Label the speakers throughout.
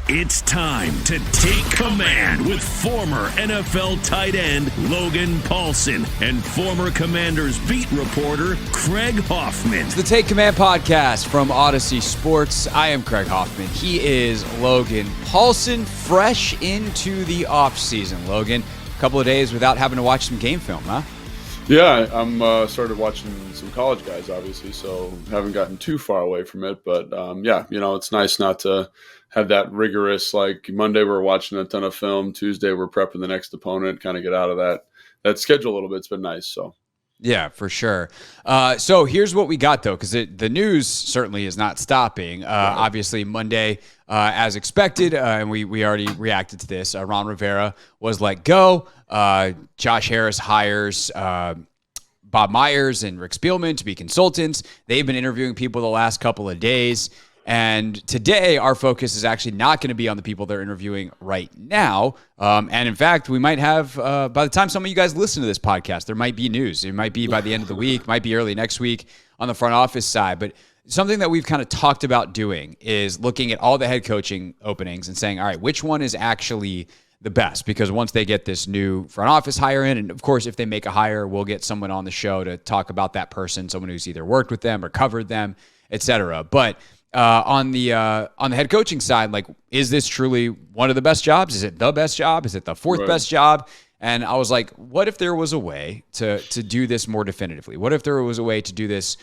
Speaker 1: It's time to take command with former NFL tight end Logan Paulsen and former Commanders beat reporter Craig Hoffman.
Speaker 2: It's the Take Command podcast from Odyssey Sports. I am Craig Hoffman. He is Logan Paulsen, fresh into the offseason. Logan, a couple of days without having to watch some game film, huh?
Speaker 3: Yeah, I'm started watching some college guys, obviously, so haven't gotten too far away from it. But yeah, it's nice not to have that rigorous, like Monday we're watching a ton of film, Tuesday we're prepping the next opponent, kind of get out of that schedule a little bit. It's been nice, so. Yeah,
Speaker 2: for sure. So here's what we got, though, because the news certainly is not stopping. Right. Obviously, Monday, as expected, and we already reacted to this, Ron Rivera was let go. Josh Harris hires Bob Myers and Rick Spielman to be consultants. They've been interviewing people the last couple of days. And today, our focus is actually not going to be on the people they're interviewing right now. And in fact, we might have, by the time some of you guys listen to this podcast, there might be news. It might be by the end of the week, might be early next week on the front office side. But something that we've kind of talked about doing is looking at all the head coaching openings and saying, all right, which one is actually the best? Because once they get this new front office hire in, and of course, if they make a hire, we'll get someone on the show to talk about that person, someone who's either worked with them or covered them, et cetera. But on the head coaching side, like, is this truly one of the best jobs? Is it the best job? Is it the fourth best job? And I was like, what if there was a way to do this more definitively? What if there was a way to do this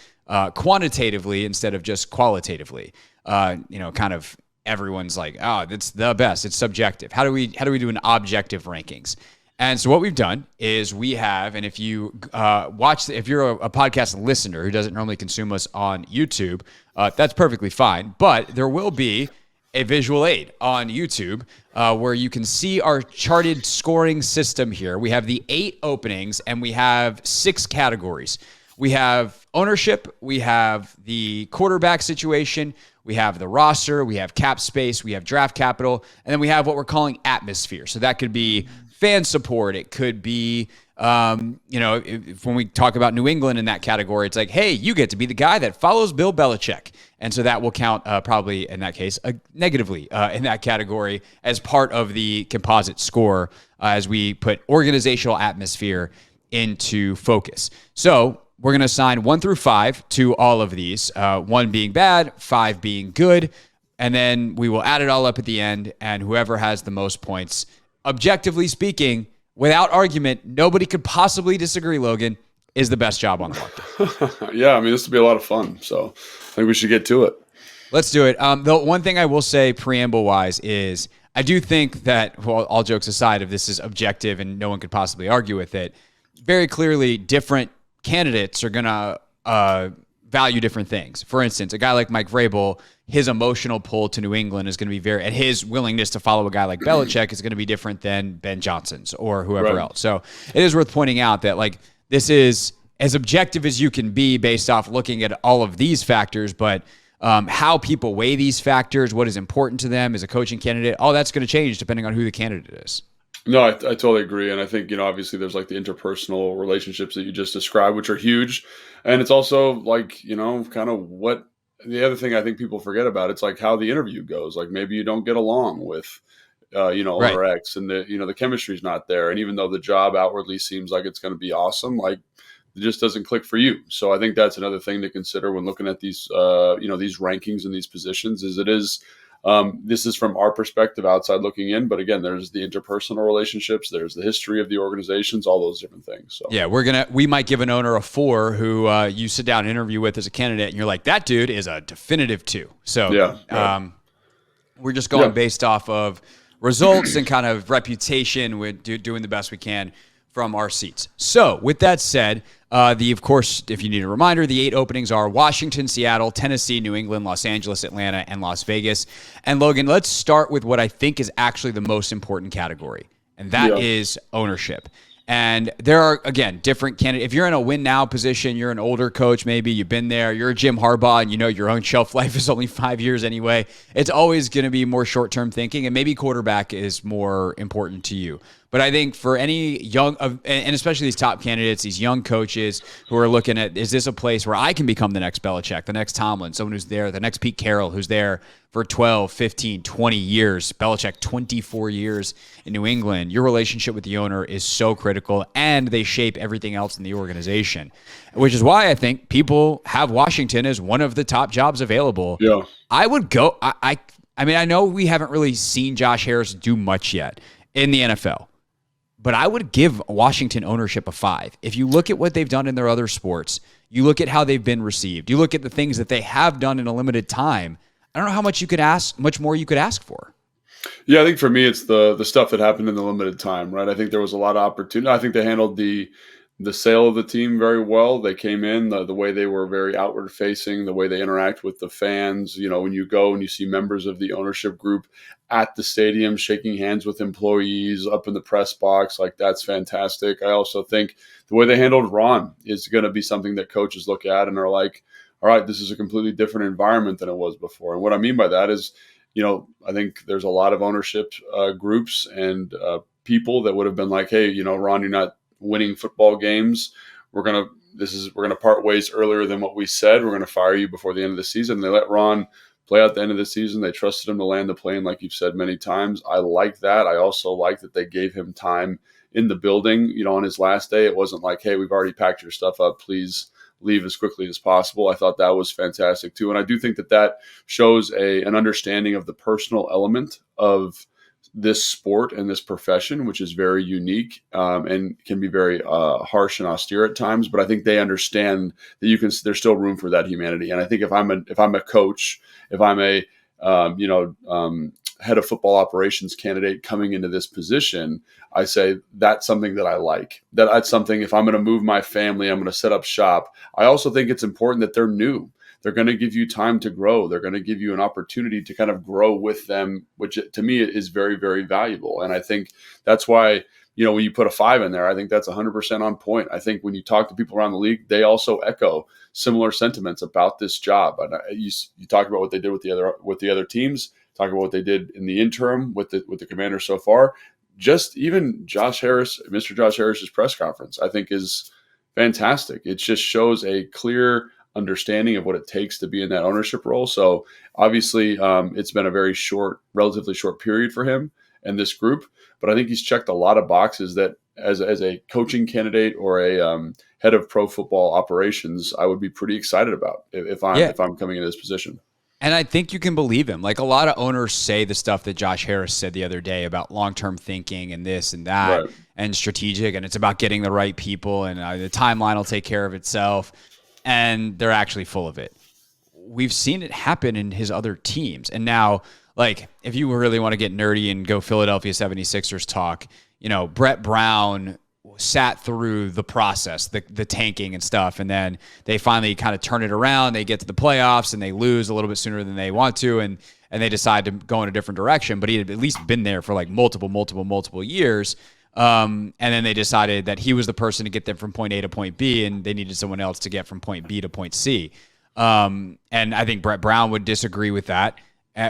Speaker 2: quantitatively instead of just qualitatively? Kind of everyone's like, oh, it's the best. It's subjective. How do we do an objective rankings? And so what we've done is we have, and if you if you're a podcast listener who doesn't normally consume us on YouTube, that's perfectly fine. But there will be a visual aid on YouTube where you can see our charted scoring system here. We have the 8 openings, and we have 6 categories. We have ownership, we have the quarterback situation, we have the roster, we have cap space, we have draft capital, and then we have what we're calling atmosphere. So that could be fan support. It could be, when we talk about New England in that category, it's like, hey, you get to be the guy that follows Bill Belichick. And so that will count probably in that case negatively in that category as part of the composite score as we put organizational atmosphere into focus. So we're going to assign 1 through 5 to all of these, 1 being bad, 5 being good, and then we will add it all up at the end, and whoever has the most points, objectively speaking, without argument, nobody could possibly disagree, Logan, is the best job on the market.
Speaker 3: Yeah, this will be a lot of fun, so I think we should get to it.
Speaker 2: Let's do it. The one thing I will say preamble-wise is I do think that, well, all jokes aside, if this is objective and no one could possibly argue with it, very clearly different candidates are going to value different things. For instance, a guy like Mike Vrabel, his emotional pull to New England is going to be and his willingness to follow a guy like Belichick is going to be different than Ben Johnson's or whoever else. So it is worth pointing out that, like, this is as objective as you can be based off looking at all of these factors, but how people weigh these factors, what is important to them as a coaching candidate, all that's going to change depending on who the candidate is.
Speaker 3: No, I totally agree. And I think, obviously there's like the interpersonal relationships that you just described, which are huge. And it's also like, kind of what the other thing I think people forget about, it's like how the interview goes. Like maybe you don't get along with, owner X and the chemistry's not there. And even though the job outwardly seems like it's going to be awesome, like it just doesn't click for you. So I think that's another thing to consider when looking at these, these rankings and these positions this is from our perspective outside looking in. But again, there's the interpersonal relationships, there's the history of the organizations, all those different things. So
Speaker 2: yeah, we might give an owner a 4 who you sit down and interview with as a candidate and you're like, that dude is a definitive 2. So yeah, we're just going based off of results and kind of reputation with doing the best we can from our seats. So with that said, of course, if you need a reminder, the 8 openings are Washington, Seattle, Tennessee, New England, Los Angeles, Atlanta, and Las Vegas. And Logan, let's start with what I think is actually the most important category, and that is ownership. And there are, again, different candidates. If you're in a win now position, you're an older coach, maybe you've been there, you're a Jim Harbaugh, and your own shelf life is only 5 years anyway. It's always going to be more short-term thinking, and maybe quarterback is more important to you. But I think for any young, and especially these top candidates, these young coaches who are looking at, is this a place where I can become the next Belichick, the next Tomlin, someone who's there, the next Pete Carroll, who's there for 12, 15, 20 years, Belichick 24 years in New England. Your relationship with the owner is so critical, and they shape everything else in the organization, which is why I think people have Washington as one of the top jobs available.
Speaker 3: Yeah.
Speaker 2: I would go, I mean, I know we haven't really seen Josh Harris do much yet in the NFL, but I would give Washington ownership a 5. If you look at what they've done in their other sports, you look at how they've been received, you look at the things that they have done in a limited time, I don't know how much more you could ask for.
Speaker 3: Yeah, I think for me, it's the stuff that happened in the limited time, right? I think there was a lot of opportunity. I think they handled the sale of the team very well. They came in, the way they were very outward facing, the way they interact with the fans. You know, when you go and you see members of the ownership group at the stadium shaking hands with employees up in the press box, like that's fantastic. I also think the way they handled Ron is going to be something that coaches look at and are like, all right, this is a completely different environment than it was before. And what I mean by that is, you know, I think there's a lot of ownership groups and people that would have been like, hey, you know, Ron, you're not winning football games. We're gonna part ways earlier than what we said. We're gonna fire you before the end of the season. They let Ron play out the end of the season. They trusted him to land the plane, like you've said many times. I like that. I also like that they gave him time in the building. You know, on his last day, it wasn't like, hey, we've already packed your stuff up, please leave as quickly as possible. I thought that was fantastic too. And I do think that shows an understanding of the personal element of this sport and this profession, which is very unique and can be very harsh and austere at times. But I think they understand that there's still room for that humanity. And I think if I'm a coach, if I'm a head of football operations candidate coming into this position, I say that's something that I like. That's something, if I'm going to move my family, I'm going to set up shop. I also think it's important that they're new. They're going to give you time to grow. They're going to give you an opportunity to kind of grow with them, which to me is very, very valuable. And I think that's why, you know, when you put a 5 in there, I think that's 100% on point. I think when you talk to people around the league, they also echo similar sentiments about this job. And you talk about what they did with the other teams, talk about what they did in the interim with the Commanders so far. Just even Mr. Josh Harris's press conference, I think is fantastic. It just shows a clear understanding of what it takes to be in that ownership role. So obviously it's been a very relatively short period for him and this group, but I think he's checked a lot of boxes that as a coaching candidate or a head of pro football operations, I would be pretty excited about if I'm coming into this position.
Speaker 2: And I think you can believe him. Like a lot of owners say the stuff that Josh Harris said the other day about long-term thinking and this and that, right, and strategic, and it's about getting the right people, and the timeline will take care of itself. And they're actually full of it. We've seen it happen in his other teams. And now, like, if you really want to get nerdy and go Philadelphia 76ers talk, you know, Brett Brown sat through the process, the tanking and stuff, and then they finally kind of turn it around. They get to the playoffs and they lose a little bit sooner than they want to, and they decide to go in a different direction. But he had at least been there for like multiple years. And then they decided that he was the person to get them from point A to point B, and they needed someone else to get from point B to point C. And I think Brett Brown would disagree with that.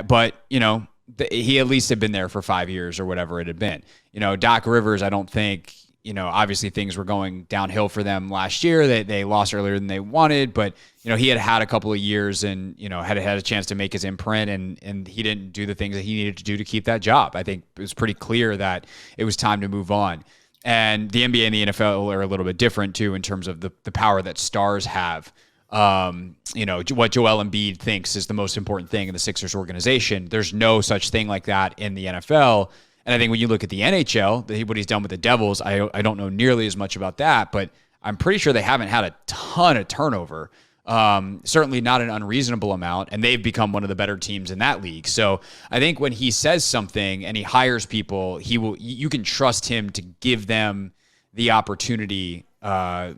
Speaker 2: But, you know, he at least had been there for 5 years or whatever it had been. You know, Doc Rivers, I don't think, you know, obviously things were going downhill for them last year. They lost earlier than they wanted, but, you know, he had a couple of years and, you know, had a chance to make his imprint, and he didn't do the things that he needed to do to keep that job. I think it was pretty clear that it was time to move on. And the NBA and the NFL are a little bit different too in terms of the power that stars have. You know, what Joel Embiid thinks is the most important thing in the Sixers organization. There's no such thing like that in the NFL. And I think when you look at the NHL, what he's done with the Devils, I don't know nearly as much about that, but I'm pretty sure they haven't had a ton of turnover. Certainly not an unreasonable amount, and they've become one of the better teams in that league. So I think when he says something and he hires people, you can trust him to give them the opportunity that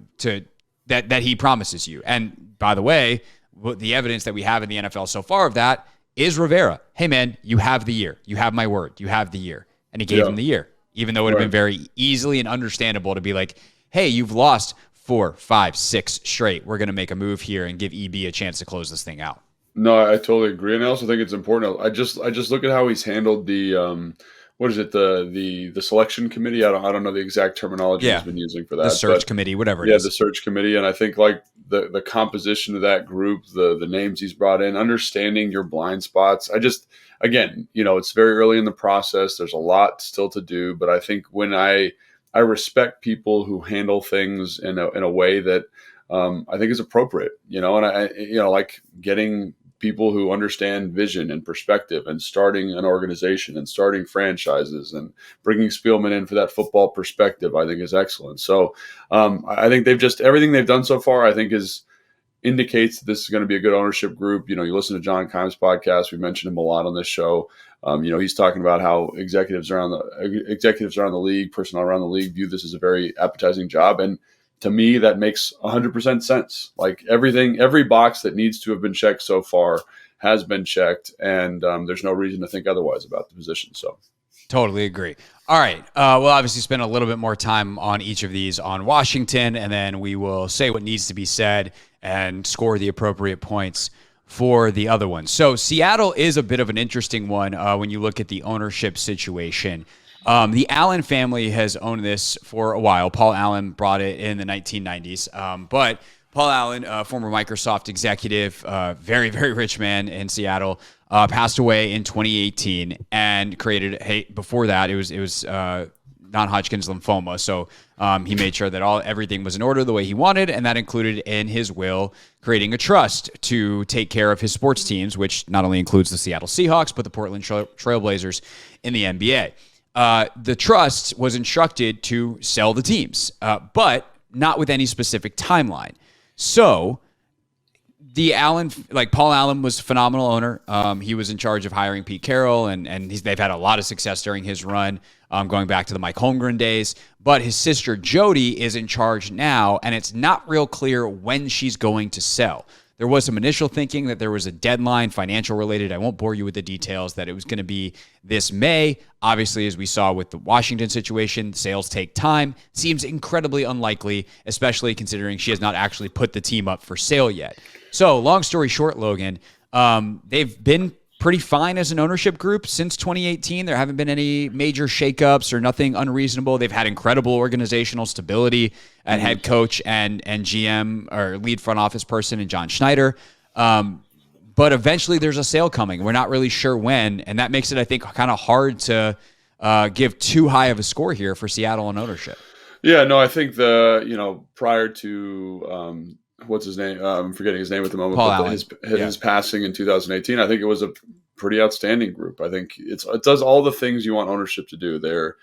Speaker 2: he promises you. And by the way, the evidence that we have in the NFL so far of that is Rivera. Hey man, you have the year. You have my word. You have the year. And he gave him the year, even though it would have been very easily and understandable to be like, hey, you've lost 4, 5, 6 straight. We're going to make a move here and give EB a chance to close this thing out.
Speaker 3: No, I totally agree. And I also think it's important. I just look at how he's handled the what is it, the selection committee? I don't know the exact terminology he's been using for that.
Speaker 2: The search committee, whatever it is.
Speaker 3: Yeah, the search committee. And I think like the composition of that group, the names he's brought in, understanding your blind spots. Again, it's very early in the process. There's a lot still to do, but I think when I respect people who handle things in a way that I think is appropriate, and I like getting people who understand vision and perspective and starting an organization and starting franchises and bringing Spielman in for that football perspective, I think is excellent. So I think everything they've done so far, I think indicates that this is going to be a good ownership group. You listen to John Keim's podcast. We mentioned him a lot on this show. He's talking about how executives around the league, personnel around the league view this as a very appetizing job. And to me, that makes 100% sense. Like every box that needs to have been checked so far has been checked, and there's no reason to think otherwise about the position. So,
Speaker 2: totally agree. All right, we'll obviously spend a little bit more time on each of these on Washington, and then we will say what needs to be said and score the appropriate points for the other ones. So, Seattle is a bit of an interesting one when you look at the ownership situation. The Allen family has owned this for a while. Paul Allen brought it in the 1990s. But Paul Allen, former Microsoft executive, very, very rich man in Seattle, passed away in 2018 and created, before that, it was non-Hodgkin's lymphoma. So he made sure that everything was in order the way he wanted, and that included in his will creating a trust to take care of his sports teams, which not only includes the Seattle Seahawks, but the Portland Trailblazers in the NBA. The trust was instructed to sell the teams, but not with any specific timeline. So Paul Allen was a phenomenal owner. He was in charge of hiring Pete Carroll, and they've had a lot of success during his run, going back to the Mike Holmgren days. But his sister Jody is in charge now, and it's not real clear when she's going to sell. There was some initial thinking that there was a deadline, financial related. I won't bore you with the details, that it was going to be this May. Obviously, as we saw with the Washington situation, sales take time. Seems incredibly unlikely, especially considering she has not actually put the team up for sale yet. So, long story short, Logan, they've been pretty fine as an ownership group since 2018. There haven't been any major shakeups or nothing unreasonable. They've had incredible organizational stability at head coach and GM or lead front office person in John Schneider. But eventually there's a sale coming. We're not really sure when, and that makes it, I think, kind of hard to give too high of a score here for Seattle on ownership.
Speaker 3: Yeah, no, I think prior to what's his name? I'm forgetting his name at the moment.
Speaker 2: Paul
Speaker 3: but
Speaker 2: Allen.
Speaker 3: His passing in 2018, I think it was a pretty outstanding group. I think it does all the things you want ownership to do. They're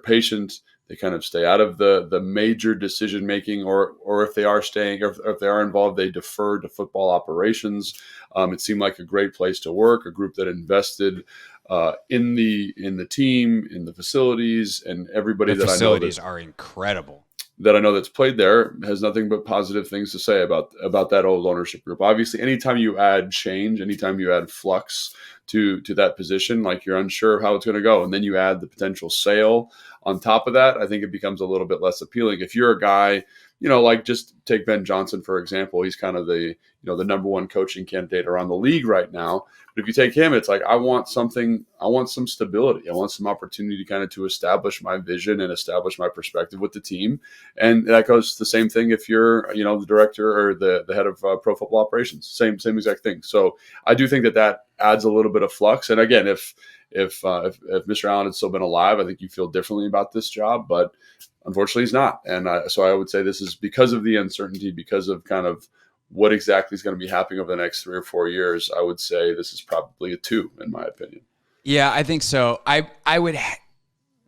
Speaker 3: patient. They kind of stay out of the major decision making, or if they are staying, or if they are involved, they defer to football operations. It seemed like a great place to work. A group that invested in the team, in the facilities, and everybody.
Speaker 2: The facilities are incredible.
Speaker 3: That I know that's played there has nothing but positive things to say about that old ownership group. Obviously, anytime you add change, anytime you add flux to that position, like you're unsure of how it's going to go, and then you add the potential sale on top of that, I think it becomes a little bit less appealing. If you're a guy, like just take Ben Johnson, for example, he's kind of the number one coaching candidate around the league right now. But if you take him, it's like, I want some stability. I want some opportunity kind of to establish my vision and establish my perspective with the team. And that goes the same thing if you're, the director or the head of pro football operations, same exact thing. So I do think that adds a little bit of flux. And again, if Mr. Allen had still been alive, I think you feel differently about this job, but unfortunately he's not. And so I would say this is because of the uncertainty, because of kind of what exactly is going to be happening over the next 3 or 4 years. I would say this is probably a 2, in my opinion.
Speaker 2: Yeah, I think so. I would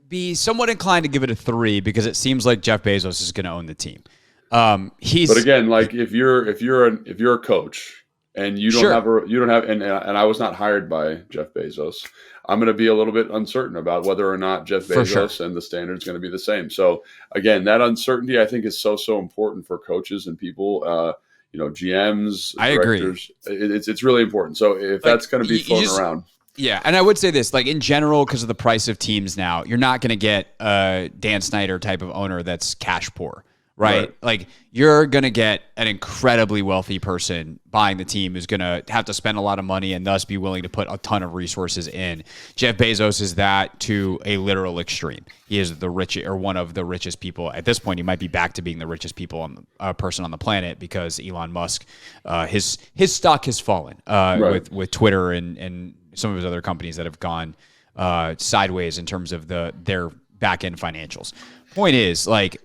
Speaker 2: be somewhat inclined to give it a 3 because it seems like Jeff Bezos is going to own the team. But
Speaker 3: again, like if you're a coach and you don't have, and I was not hired by Jeff Bezos, I'm going to be a little bit uncertain about whether or not Jeff Bezos and the standard is going to be the same. So again, that uncertainty I think is so important for coaches and people, GMs,
Speaker 2: I
Speaker 3: directors. Agree. It's really important. So if that's going to be floating around.
Speaker 2: Yeah, and I would say this, like in general, because of the price of teams now, you're not going to get a Dan Snyder type of owner that's cash poor, right? Like you're going to get an incredibly wealthy person buying the team who's going to have to spend a lot of money and thus be willing to put a ton of resources in. Jeff Bezos is that to a literal extreme. He is the richest or one of the richest people. At this point, he might be back to being the richest people on person on the planet because Elon Musk, his stock has fallen with Twitter and some of his other companies that have gone sideways in terms of their back end financials. Point is, like,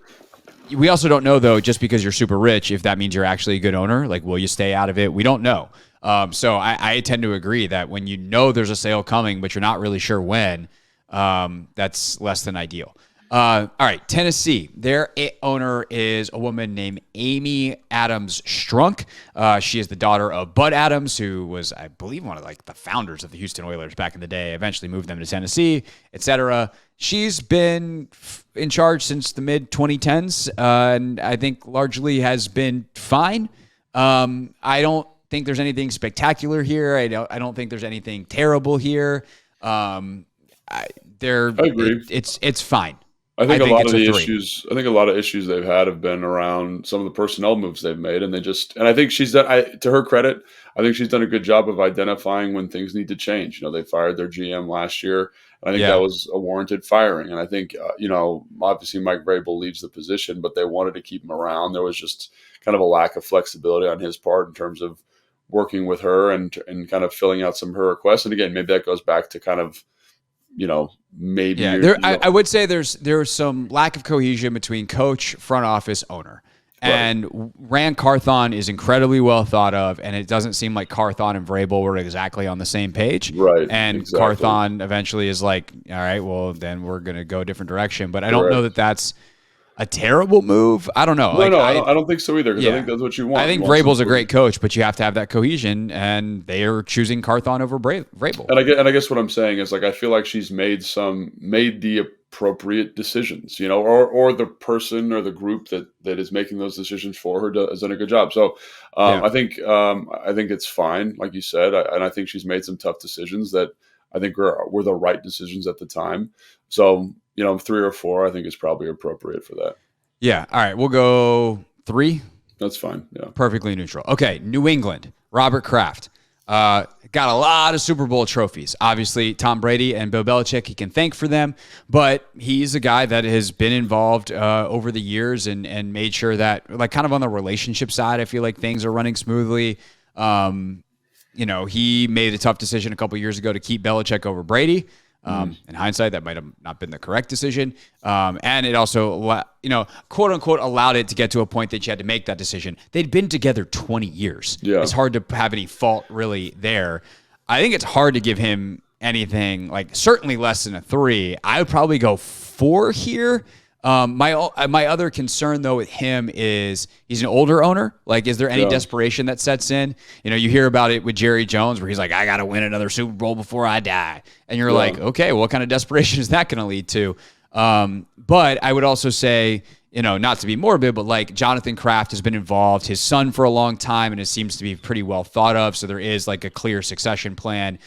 Speaker 2: we also don't know, though, just because you're super rich, if that means you're actually a good owner. Like, will you stay out of it? We don't know. So I tend to agree that when you know there's a sale coming, but you're not really sure when, that's less than ideal. All right, Tennessee. Their owner is a woman named Amy Adams Strunk. She is the daughter of Bud Adams, who was, I believe, one of like the founders of the Houston Oilers back in the day. Eventually moved them to Tennessee, etc. She's been in charge since the mid 2010s, and I think largely has been fine. I don't think there's anything spectacular here. I don't think there's anything terrible here. I agree. It's fine.
Speaker 3: I think a lot of the issues. I think a lot of issues they've had have been around some of the personnel moves they've made, and I think she's done. To her credit, I think she's done a good job of identifying when things need to change. They fired their GM last year, and I think that was a warranted firing. And I think obviously Mike Vrabel leaves the position, but they wanted to keep him around. There was just kind of a lack of flexibility on his part in terms of working with her and kind of filling out some of her requests. And again, maybe that goes back to kind of maybe. Yeah,
Speaker 2: I would say there's some lack of cohesion between coach, front office, owner. And Rand Carthon is incredibly well thought of, and it doesn't seem like Carthon and Vrabel were exactly on the same page.
Speaker 3: Right.
Speaker 2: And exactly. Carthon eventually is like, all right, well, then we're going to go a different direction. But I don't know that that's a terrible move. I don't know.
Speaker 3: I don't think so either, because I think that's what you want.
Speaker 2: I think Vrabel's a great coach, but you have to have that cohesion, and they are choosing Carthon over Vrabel.
Speaker 3: And I guess what I'm saying is, like, I feel like she's made the appropriate decisions, or the person or the group that is making those decisions for her has done a good job. So I think it's fine, like you said, and I think she's made some tough decisions that I think were the right decisions at the time. So 3 or 4, I think is probably appropriate for that.
Speaker 2: Yeah. All right. We'll go 3.
Speaker 3: That's fine. Yeah.
Speaker 2: Perfectly neutral. Okay. New England, Robert Kraft. Got a lot of Super Bowl trophies. Obviously, Tom Brady and Bill Belichick, he can thank for them, but he's a guy that has been involved over the years and made sure that, like, kind of on the relationship side, I feel like things are running smoothly. He made a tough decision a couple years ago to keep Belichick over Brady. In hindsight, that might have not been the correct decision. And it also, quote unquote, allowed it to get to a point that you had to make that decision. They'd been together 20 years. Yeah. It's hard to have any fault really there. I think it's hard to give him anything, like certainly less than a 3. I would probably go 4 here. My other concern, though, with him is he's an older owner. Like, is there any desperation that sets in? You hear about it with Jerry Jones, where he's like, I got to win another Super Bowl before I die. And you're like, okay, what kind of desperation is that going to lead to? But I would also say, not to be morbid, but like Jonathan Kraft has been involved, his son, for a long time, and it seems to be pretty well thought of. So there is like a clear succession plan,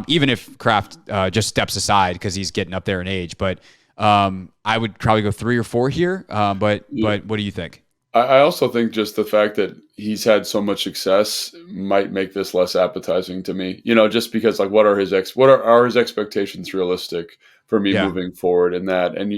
Speaker 2: even if Kraft just steps aside because he's getting up there in age. But I would probably go 3 or 4 here. But what do you think?
Speaker 3: I also think just the fact that he's had so much success might make this less appetizing to me. Just because, like, what are his expectations realistic for me moving forward in that? And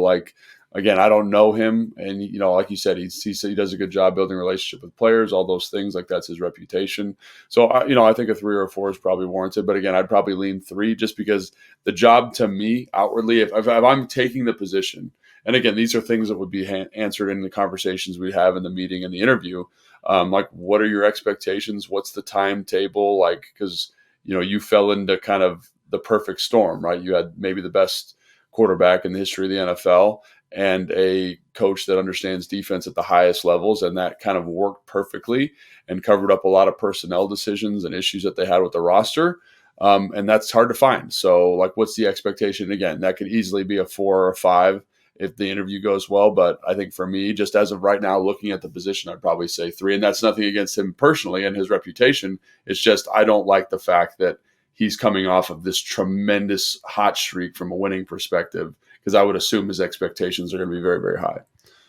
Speaker 3: like, again, I don't know him, and like you said, he does a good job building a relationship with players, all those things. Like, that's his reputation. So I think a 3 or 4 is probably warranted. But again, I'd probably lean 3, just because the job to me outwardly, if I'm taking the position, and again, these are things that would be answered in the conversations we have in the meeting and the interview. Like, what are your expectations? What's the timetable? Like, because you fell into kind of the perfect storm, right? You had maybe the best quarterback in the history of the NFL and a coach that understands defense at the highest levels, and that kind of worked perfectly and covered up a lot of personnel decisions and issues that they had with the roster. And that's hard to find. So, like, what's the expectation? Again, that could easily be a 4 or a 5 if the interview goes well. But I think for me, just as of right now, looking at the position, I'd probably say 3. And that's nothing against him personally and his reputation. It's just I don't like the fact that he's coming off of this tremendous hot streak from a winning perspective, because I would assume his expectations are going to be very, very high.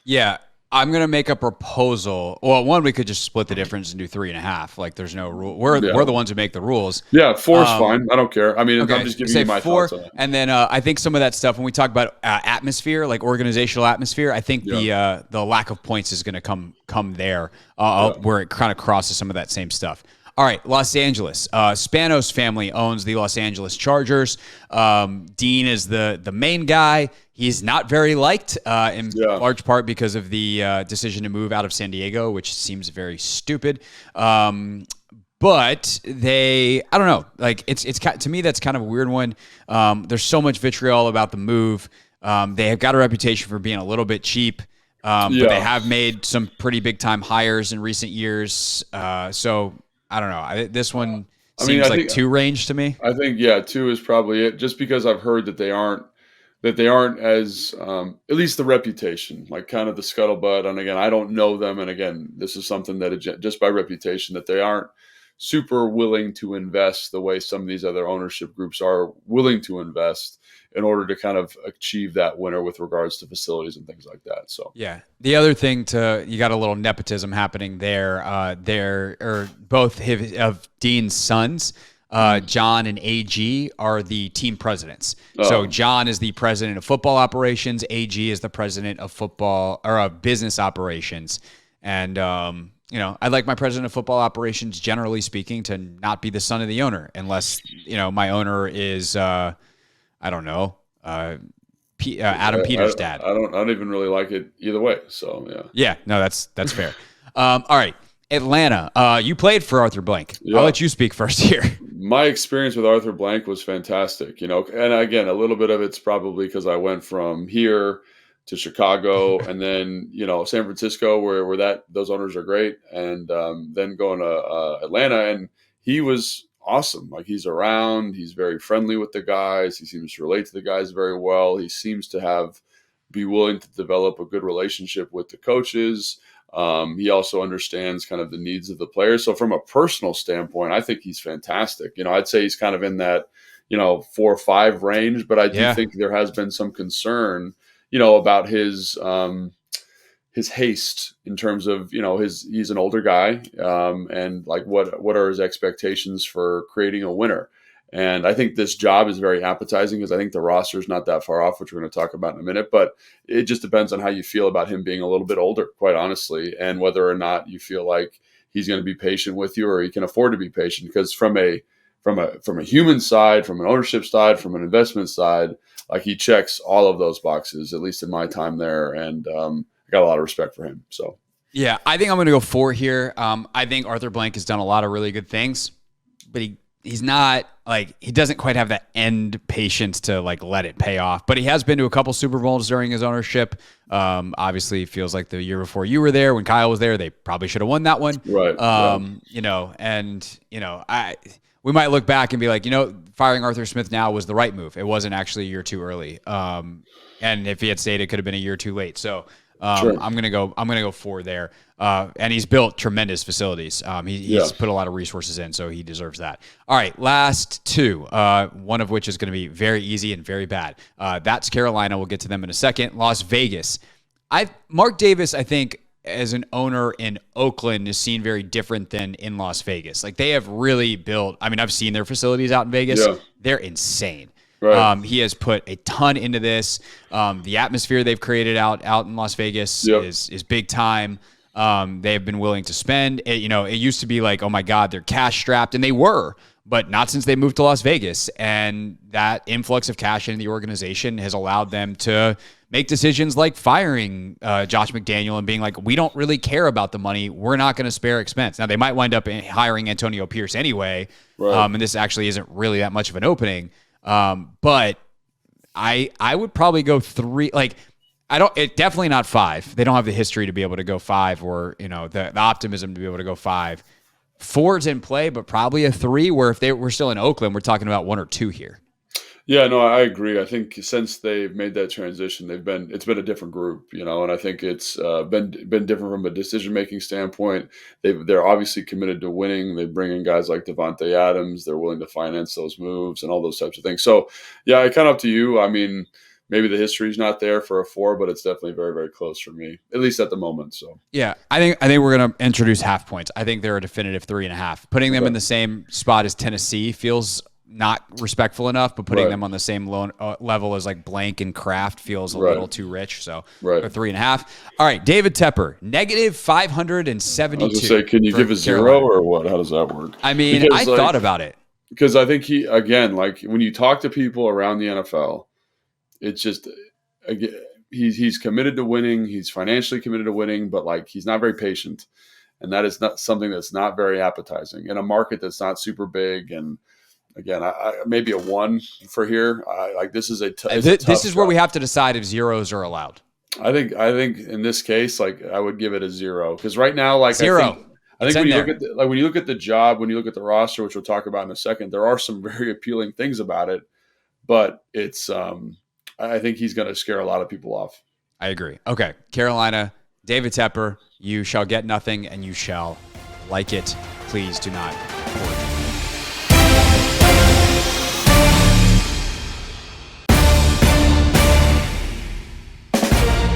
Speaker 2: Yeah. I'm gonna make a proposal. Well, one, we could just split the difference and do 3.5. Like, there's no rule. We're the ones who make the rules.
Speaker 3: Yeah, 4's fine. I don't care. I mean,
Speaker 2: Okay,
Speaker 3: I'm just giving
Speaker 2: say
Speaker 3: you my
Speaker 2: 4,
Speaker 3: thoughts on it.
Speaker 2: and then I think some of that stuff when we talk about atmosphere, like organizational atmosphere, I think the lack of points is going to come there, where it kind of crosses some of that same stuff. All right, Los Angeles. Spanos family owns the Los Angeles Chargers. Dean is the main guy. He's not very liked in large part because of the decision to move out of San Diego, which seems very stupid. But I don't know. Like it's to me, that's kind of a weird one. There's so much vitriol about the move. They have got a reputation for being a little bit cheap. But they have made some pretty big time hires in recent years. So I don't know. This one seems like 2 range to me.
Speaker 3: I think 2 is probably it. Just because I've heard that they aren't as at least the reputation, like kind of the scuttlebutt. And again, I don't know them. And again, this is something that just by reputation that they aren't super willing to invest the way some of these other ownership groups are willing to invest in order to kind of achieve that winner with regards to facilities and things like that. So
Speaker 2: the other thing you got a little nepotism happening there. Both of Dean's sons, John and AG, are the team presidents. So John is the president of football operations. AG is the president of football or of business operations. And I'd like my president of football operations, generally speaking, to not be the son of the owner, unless my owner is I don't know, Adam Peters' dad.
Speaker 3: I don't even really like it either way. So
Speaker 2: no, that's fair. All right, Atlanta. You played for Arthur Blank. I'll let you speak first here.
Speaker 3: My experience with Arthur Blank was fantastic. And again, a little bit of it's probably because I went from here to Chicago and then San Francisco, where those owners are great, and then going to Atlanta, and he was awesome. Like, he's around, he's very friendly with the guys, he seems to relate to the guys very well, he seems to be willing to develop a good relationship with the coaches. He also understands kind of the needs of the players. So from a personal standpoint, I think he's fantastic. I'd say he's kind of in that 4 or 5 range, but I do think there has been some concern about his haste in terms of, he's an older guy, and like what are his expectations for creating a winner. And I think this job is very appetizing because I think the roster is not that far off, which we're going to talk about in a minute, but it just depends on how you feel about him being a little bit older, quite honestly, and whether or not you feel like he's going to be patient with you or he can afford to be patient. Because from a human side, from an ownership side, from an investment side, like, he checks all of those boxes, at least in my time there. And I got a lot of respect for him. So,
Speaker 2: I think I'm going to go 4 here. I think Arthur Blank has done a lot of really good things, but he's not, like, he doesn't quite have that end patience to, like, let it pay off. But he has been to a couple Super Bowls during his ownership. Obviously, it feels like the year before you were there, when Kyle was there, they probably should have won that one.
Speaker 3: Right.
Speaker 2: We might look back and be like, firing Arthur Smith now was the right move. It wasn't actually a year too early. And if he had stayed, it could have been a year too late. So I'm gonna go 4 there. And he's built tremendous facilities. He's put a lot of resources in, so he deserves that. All right, last 2. One of which is going to be very easy and very bad. That's Carolina. We'll get to them in a second. Las Vegas. Mark Davis, I think, as an owner in Oakland, is seen very different than in Las Vegas. Like, they have really built, I've seen their facilities out in Vegas. Yeah. They're insane. Right. He has put a ton into this. The atmosphere they've created out in Las Vegas is big time. They have been willing to spend. It used to be like, oh my God, they're cash strapped, and they were, but not since they moved to Las Vegas. And that influx of cash into the organization has allowed them to make decisions like firing Josh McDaniel and being like, we don't really care about the money. We're not going to spare expense. Now, they might wind up hiring Antonio Pierce anyway, and this actually isn't really that much of an opening. But I would probably go 3. Like, definitely not 5. They don't have the history to be able to go 5, or, the optimism to be able to go 5. 4's in play, but probably a 3, where if we're still in Oakland, we're talking about 1 or 2 here.
Speaker 3: Yeah, no, I agree. I think since they've made that transition, it's been a different group, and I think it's been different from a decision-making standpoint. They're obviously committed to winning. They bring in guys like Devontae Adams. They're willing to finance those moves and all those types of things. So, yeah, kind of up to you. maybe the history's not there for a 4, but it's definitely very, very close for me, at least at the moment. So
Speaker 2: Yeah, I think we're gonna introduce half points. I think they're a definitive 3.5. Putting them in the same spot as Tennessee feels not respectful enough, but putting them on the same level as like Blank and Kraft feels a little too rich. So they're 3.5. All right, David Tepper, negative 572.
Speaker 3: I was gonna say, can you give a
Speaker 2: Carolina.
Speaker 3: 0 or what? How does that work?
Speaker 2: I mean, because, I thought about it.
Speaker 3: Because I think he, again, like when you talk to people around the NFL, it's just, again, he's committed to winning. He's financially committed to winning, but like he's not very patient. And that is not something that's not very appetizing in a market that's not super big. And again, I maybe a 1 for here. Like this is
Speaker 2: this is where we have to decide if zeros are allowed.
Speaker 3: I think in this case, like I would give it a 0 because right now, like
Speaker 2: 0.
Speaker 3: I think when you look at the job, when you look at the roster, which we'll talk about in a second, there are some very appealing things about it, but it's I think he's going to scare a lot of people off.
Speaker 2: I agree. Okay, Carolina, David Tepper, you shall get nothing and you shall like it. Please do not.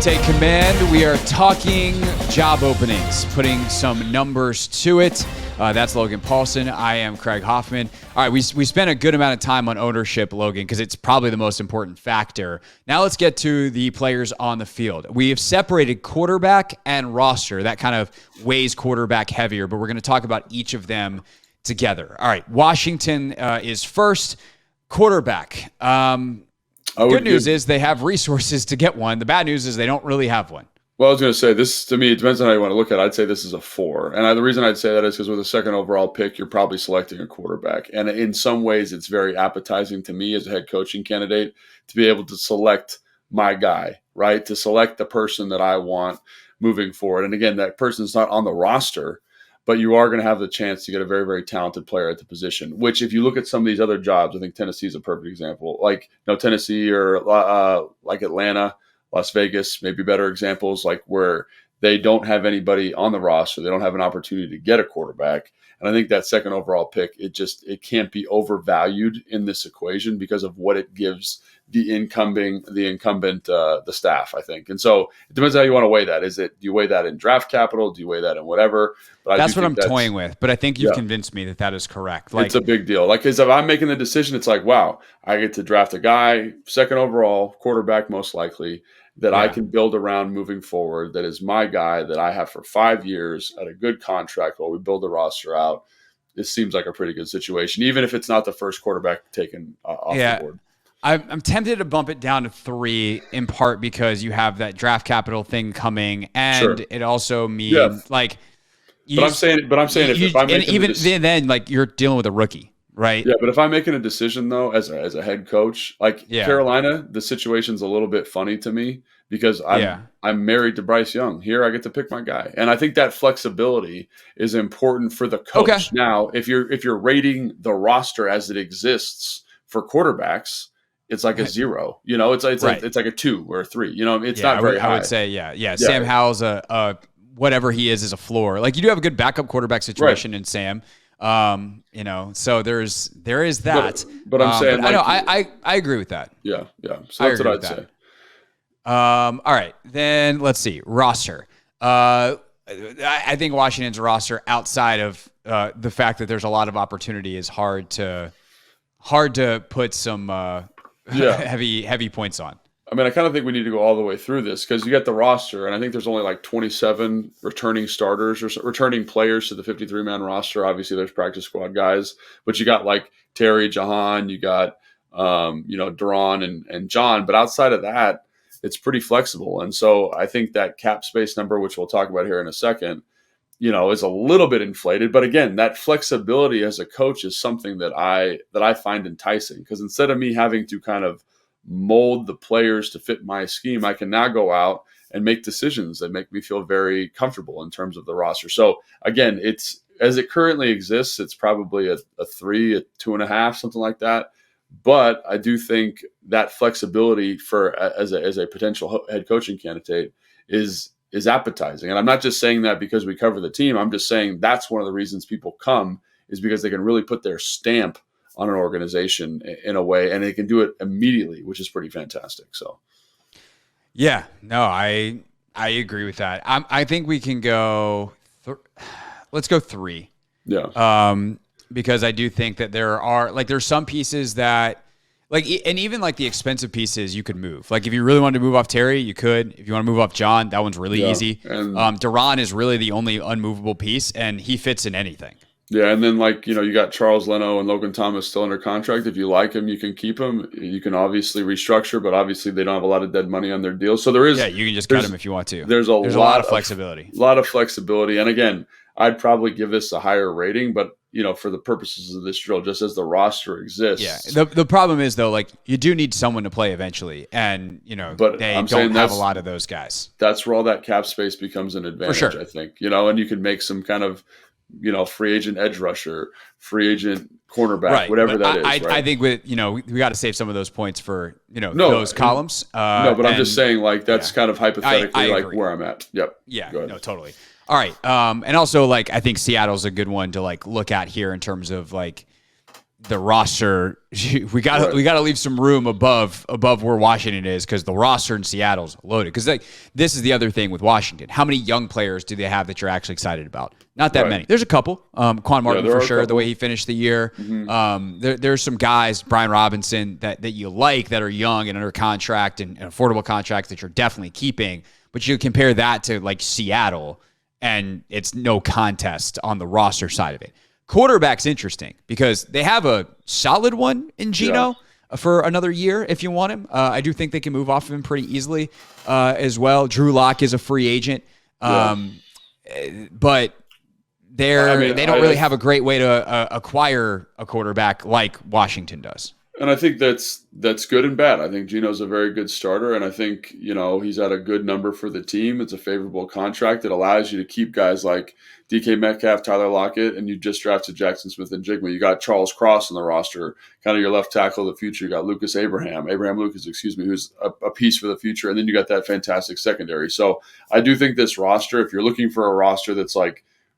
Speaker 2: Take command. We are talking job openings, putting some numbers to it. That's Logan Paulson. I am Craig Hoffman. All right, we spent a good amount of time on ownership, Logan, because it's probably the most important factor. Now let's get to the players on the field. We have separated quarterback and roster. That kind of weighs quarterback heavier, but we're going to talk about each of them together. All right, Washington is first. Quarterback. The good news is they have resources to get one. The bad news is they don't really have one.
Speaker 3: Well, I was going to say this to me, it depends on how you want to look at it. I'd say this is a 4. And the reason I'd say that is because with a second overall pick, you're probably selecting a quarterback. And in some ways, it's very appetizing to me as a head coaching candidate to be able to select my guy, right? To select the person that I want moving forward. And again, that person's not on the roster, but you are going to have the chance to get a very, very talented player at the position, which if you look at some of these other jobs, I think Tennessee is a perfect example. Like, Tennessee or like Atlanta, Las Vegas, maybe better examples, like where they don't have anybody on the roster. They don't have an opportunity to get a quarterback. And I think that second overall pick, it can't be overvalued in this equation because of what it gives the incumbent, the staff, I think. And so it depends how you want to weigh that. Do you weigh that in draft capital? Do you weigh that in whatever? But
Speaker 2: that's what I'm toying with. But I think you've convinced me that is correct.
Speaker 3: Like, it's a big deal. Like, because if I'm making the decision, it's like, wow, I get to draft a guy, second overall, quarterback most likely, that I can build around moving forward. That is my guy that I have for 5 years at a good contract while we build the roster out. This seems like a pretty good situation, even if it's not the first quarterback taken off the board.
Speaker 2: I'm tempted to bump it down to 3 in part because you have that draft capital thing coming, and it also means like.
Speaker 3: But I'm saying if I'm making
Speaker 2: even then, like you're dealing with a rookie, right?
Speaker 3: Yeah, but if I'm making a decision though, as a head coach, like Carolina, the situation's a little bit funny to me because I'm married to Bryce Young. Here, I get to pick my guy, and I think that flexibility is important for the coach. Okay. Now, if you're rating the roster as it exists for quarterbacks, it's like a 0. It's like a 2 or a 3. It's not very high.
Speaker 2: I would say, Sam Howell's a whatever he is a floor. Like you do have a good backup quarterback situation in Sam. So there is that.
Speaker 3: But I'm saying,
Speaker 2: I agree with that.
Speaker 3: Yeah. So that's what I'd say.
Speaker 2: All right, then let's see roster. I think Washington's roster outside of the fact that there's a lot of opportunity is hard to put some heavy points on.
Speaker 3: I mean, I kind of think we need to go all the way through this because you get the roster, and I think there's only like 27 returning starters or returning players to the 53-man roster. Obviously, there's practice squad guys, but you got like Terry, Jahan, you got Duran and John. But outside of that, it's pretty flexible. And so I think that cap space number, which we'll talk about here in a second, is a little bit inflated. But again, that flexibility as a coach is something that I find enticing because instead of me having to kind of mold the players to fit my scheme, I can now go out and make decisions that make me feel very comfortable in terms of the roster. So again, it's as it currently exists, it's probably a 3, a 2.5, something like that. But I do think that flexibility as a potential head coaching candidate is appetizing. And I'm not just saying that because we cover the team. I'm just saying that's one of the reasons people come is because they can really put their stamp on an organization in a way, and they can do it immediately, which is pretty fantastic. So,
Speaker 2: yeah, no, I agree with that. I think we can go. Let's go 3.
Speaker 3: Yeah.
Speaker 2: Because I do think that there's some pieces that and even like the expensive pieces you could move. Like if you really wanted to move off Terry, you could. If you want to move off John, that one's really easy. And Duran is really the only unmovable piece, and he fits in anything.
Speaker 3: Yeah, and then you got Charles Leno and Logan Thomas still under contract. If you like him, you can keep him. You can obviously restructure, but obviously they don't have a lot of dead money on their deal. So you
Speaker 2: can just cut him if you want to.
Speaker 3: There's a
Speaker 2: lot of flexibility.
Speaker 3: A lot of flexibility, and again, I'd probably give this a higher rating, but for the purposes of this drill, just as the roster exists.
Speaker 2: Yeah. The problem is though, you do need someone to play eventually, and but they don't have a lot of those guys.
Speaker 3: That's where all that cap space becomes an advantage. For sure. I think and you can make some kind of free agent edge rusher, free agent cornerback,
Speaker 2: right.
Speaker 3: whatever that is. Right?
Speaker 2: I think we got to save some of those points for those columns.
Speaker 3: But I'm just saying that's kind of hypothetically
Speaker 2: I
Speaker 3: where I'm at. Yep.
Speaker 2: Yeah. No, totally. All right. And also I think Seattle's a good one to look at here in terms of the roster. We got to leave some room above where Washington is, because the roster in Seattle's loaded. Because this is the other thing with Washington. How many young players do they have that you're actually excited about? Not that many. There's a couple. Quan Martin for sure. The way he finished the year. Mm-hmm. There's some guys, Brian Robinson, that you like that are young and under contract and affordable contracts that you're definitely keeping. But you compare that to Seattle, and it's no contest on the roster side of it. Quarterback's interesting because they have a solid one in Geno for another year if you want him. I do think they can move off of him pretty easily as well. Drew Lock is a free agent, but they don't really have a great way to acquire a quarterback like Washington does.
Speaker 3: And I think that's good and bad. I think Geno's a very good starter, and I think he's at a good number for the team. It's a favorable contract. It allows you to keep guys like DK Metcalf, Tyler Lockett, and you just drafted Jackson Smith and Jigma. You got Charles Cross on the roster, kind of your left tackle of the future. You got Abraham Lucas, who's a piece for the future, and then you got that fantastic secondary. So I do think this roster, if you're looking for a roster that's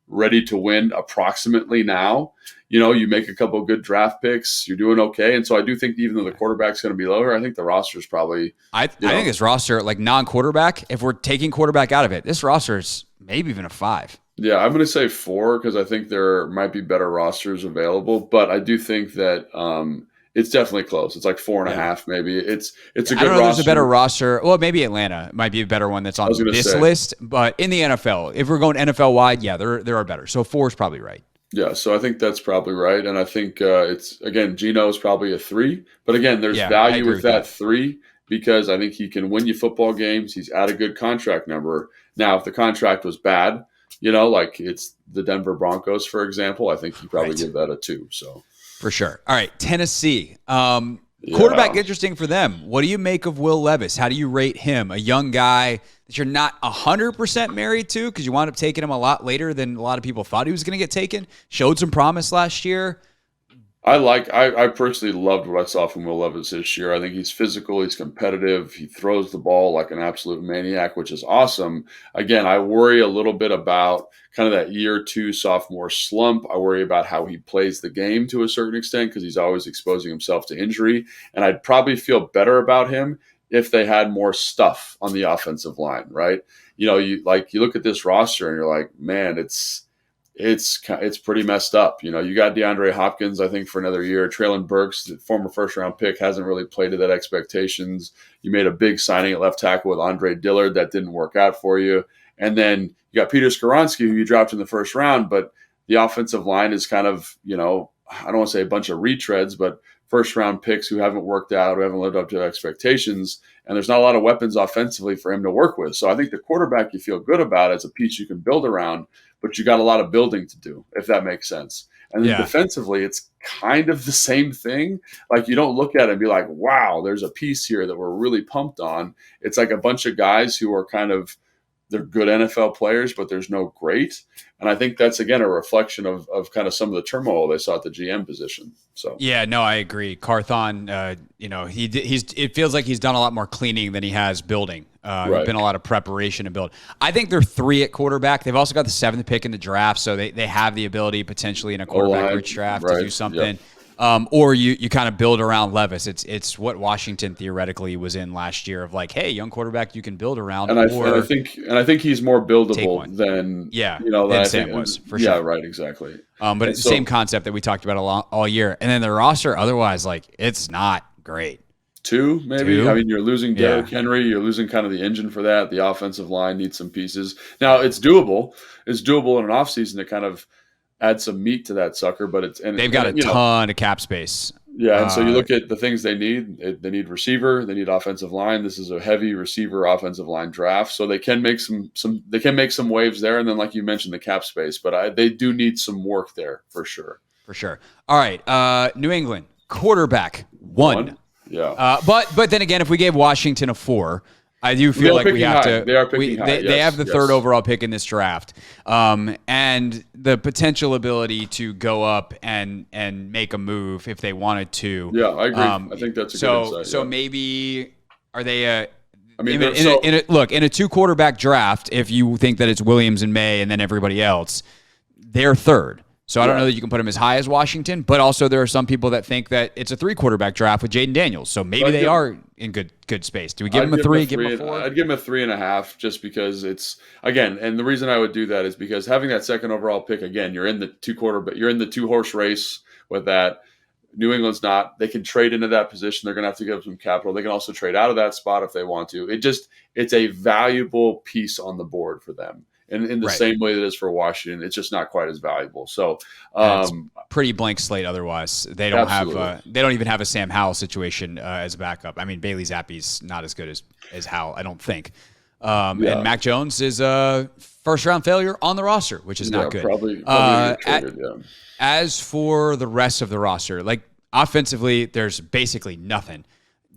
Speaker 3: ready to win approximately now, you make a couple of good draft picks, you're doing okay. And so I do think even though the quarterback's going to be lower, I think the roster is probably... I
Speaker 2: think this roster, non-quarterback, if we're taking quarterback out of it, this roster is maybe even a 5.
Speaker 3: Yeah, I'm going to say 4 because I think there might be better rosters available. But I do think that it's definitely close. It's 4.5 maybe. It's a good roster.
Speaker 2: I don't know if there's a better roster. Well, maybe Atlanta might be a better one that's on this list. But in the NFL, if we're going NFL wide, there are better. So 4 is probably right.
Speaker 3: Yeah, so I think that's probably right. And I think Geno is probably a 3. But again, there's value with that 3 because I think he can win you football games. He's at a good contract number. Now, if the contract was bad, it's the Denver Broncos, for example, I think you probably give that a 2. So
Speaker 2: for sure. All right, Tennessee. Quarterback, interesting for them. What do you make of Will Levis? How do you rate him? A young guy that you're not 100% married to because you wound up taking him a lot later than a lot of people thought he was going to get taken. Showed some promise last year.
Speaker 3: I personally loved what I saw from Will Levis this year. I think he's physical, he's competitive, he throws the ball like an absolute maniac, which is awesome. Again, I worry a little bit about kind of that year 2 sophomore slump. I worry about how he plays the game to a certain extent because he's always exposing himself to injury. And I'd probably feel better about him if they had more stuff on the offensive line, right? You look at this roster and you're like, man, it's pretty messed up. You got DeAndre Hopkins, I think, for another year. Traylon Burks, the former first-round pick, hasn't really played to that expectations. You made a big signing at left tackle with Andre Dillard. That didn't work out for you. And then you got Peter Skoronski, who you dropped in the first round, but the offensive line is kind of, I don't want to say a bunch of retreads, but first-round picks who haven't worked out, who haven't lived up to expectations, and there's not a lot of weapons offensively for him to work with. So I think the quarterback you feel good about as a piece you can build around, but you got a lot of building to do, if that makes sense. And then defensively, it's kind of the same thing. You don't look at it and be like, wow, there's a piece here that we're really pumped on. It's like a bunch of guys who are they're good NFL players, but there's no great. And I think that's, again, a reflection of kind of some of the turmoil they saw at the GM position. So
Speaker 2: yeah, no, I agree. Carthon, it feels like he's done a lot more cleaning than he has building. There's been a lot of preparation to build. I think they're 3 at quarterback. They've also got the 7th pick in the draft, so they have the ability potentially in a quarterback-rich draft to do something. Or you kind of build around Levis. It's what Washington theoretically was in last year of like, hey, young quarterback you can build around.
Speaker 3: And I think he's more buildable than
Speaker 2: than Sam was for sure.
Speaker 3: Yeah, right, exactly.
Speaker 2: But it's the same concept that we talked about all year. And then the roster, otherwise, like it's not great.
Speaker 3: Two, maybe. I mean, you're losing Derrick Henry. You're losing kind of the engine for that. The offensive line needs some pieces. Now, it's doable. It's doable in an offseason to kind of add some meat to that sucker. But they've
Speaker 2: got a ton of cap space.
Speaker 3: Yeah, and so you look at the things they need. They need receiver. They need offensive line. This is a heavy receiver offensive line draft, so they can make some waves there. And then, like you mentioned, the cap space. But they do need some work there for sure.
Speaker 2: For sure. All right, New England quarterback one.
Speaker 3: Yeah.
Speaker 2: But then again, if we gave Washington a 4, I do feel like we have to.
Speaker 3: They are picking high.
Speaker 2: They have the third overall pick in this draft, and the potential ability to go up and make a move if they wanted to.
Speaker 3: Yeah, I agree. I think that's a good insight.
Speaker 2: So maybe are they?
Speaker 3: I mean,
Speaker 2: in a 2 quarterback draft, if you think that it's Williams and May and then everybody else, they're third. So I don't know that you can put him as high as Washington, but also there are some people that think that it's a 3 quarterback draft with Jaden Daniels. So maybe they are in good space. Do we give him a 3? Give him a 4?
Speaker 3: I'd give him a 3.5 just because it's again, and the reason I would do that is because having that second overall pick again, you're in the 2-horse race with that. New England's not. They can trade into that position. They're going to have to give up some capital. They can also trade out of that spot if they want to. It's a valuable piece on the board for them. And in the same way that it is for Washington, it's just not quite as valuable. So,
Speaker 2: it's pretty blank slate. Otherwise, they don't they don't even have a Sam Howell situation as a backup. I mean, Bailey Zappi's not as good as Howell, I don't think. And Mac Jones is a first round failure on the roster, which is not good.
Speaker 3: Probably traded,
Speaker 2: As for the rest of the roster, like offensively, there's basically nothing.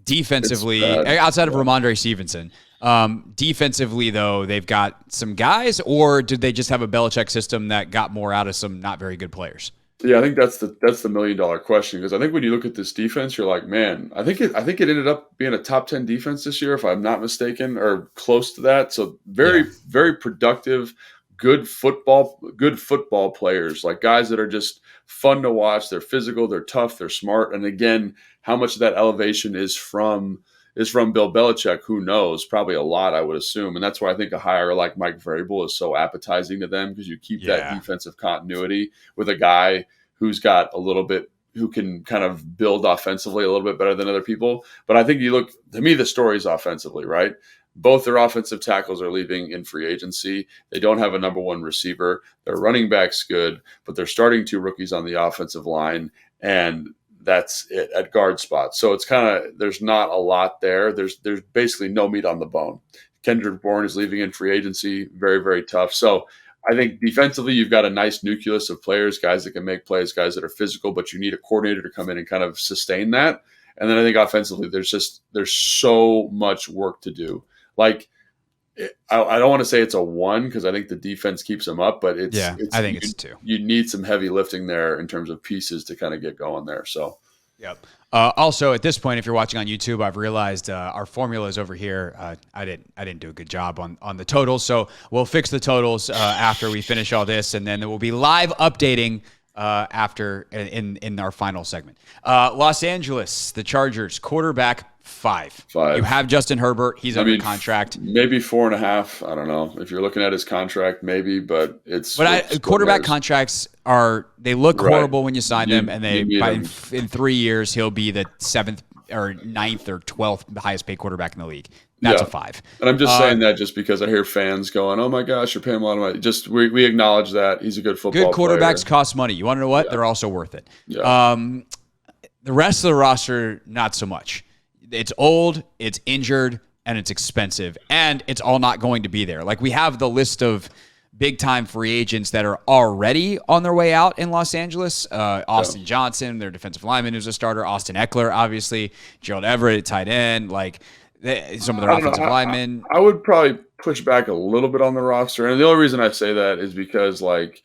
Speaker 2: Defensively, outside of Ramondre Stevenson. Defensively, though, they've got some guys, or did they just have a Belichick system that got more out of some not very good players?
Speaker 3: Yeah, I think that's the $1 million question, because I think when you look at this defense, you're like, man, I think it ended up being a top 10 defense this year, if I'm not mistaken, or close to that. So very productive, good football players, like guys that are just fun to watch. They're physical, they're tough, they're smart, and again, how much of that elevation is from Bill Belichick, who knows? Probably a lot, I would assume. And that's why I think a hire like Mike Vrabel is so appetizing to them, because you keep that defensive continuity with a guy who's got a little bit, who can kind of build offensively a little bit better than other people. But I think to me, the story is offensively, right? Both their offensive tackles are leaving in free agency. They don't have a number 1 receiver. Their running back's good, but they're starting 2 rookies on the offensive line. And that's it at guard spot. So it's kind of, there's not a lot there. There's basically no meat on the bone. Kendrick Bourne is leaving in free agency. Very, very tough. So I think defensively, you've got a nice nucleus of players, guys that can make plays, guys that are physical, but you need a coordinator to come in and kind of sustain that. And then I think offensively, there's so much work to do. Like, I don't want to say it's a 1, because I think the defense keeps them up, but I think it's 2. You need some heavy lifting there in terms of pieces to kind of get going there. So,
Speaker 2: yep. Also, at this point, if you're watching on YouTube, I've realized our formulas over here. I didn't do a good job on the totals, so we'll fix the totals after we finish all this, and then we'll be live updating after in our final segment. Los Angeles, the Chargers, quarterback 5. You have Justin Herbert. He's under contract.
Speaker 3: Maybe 4.5. I don't know. If you're looking at his contract, maybe, but it's.
Speaker 2: But quarterback contracts they look horrible when you sign them, and in 3 years he'll be the 7th or 9th or 12th highest paid quarterback in the league. That's a 5.
Speaker 3: And I'm just saying that just because I hear fans going, "Oh my gosh, you're paying a lot of money." Just we acknowledge that he's a good football.
Speaker 2: Good quarterbacks cost money. You want to know what? They're also worth it.
Speaker 3: Yeah.
Speaker 2: The rest of the roster, not so much. It's old, it's injured, and it's expensive, and it's all not going to be there. Like, we have the list of big-time free agents that are already on their way out in Los Angeles. Austin Johnson, their defensive lineman, who's a starter. Austin Eckler, obviously. Gerald Everett, tight end. Like, some of their offensive linemen.
Speaker 3: I would probably push back a little bit on the roster, and the only reason I say that is because, like,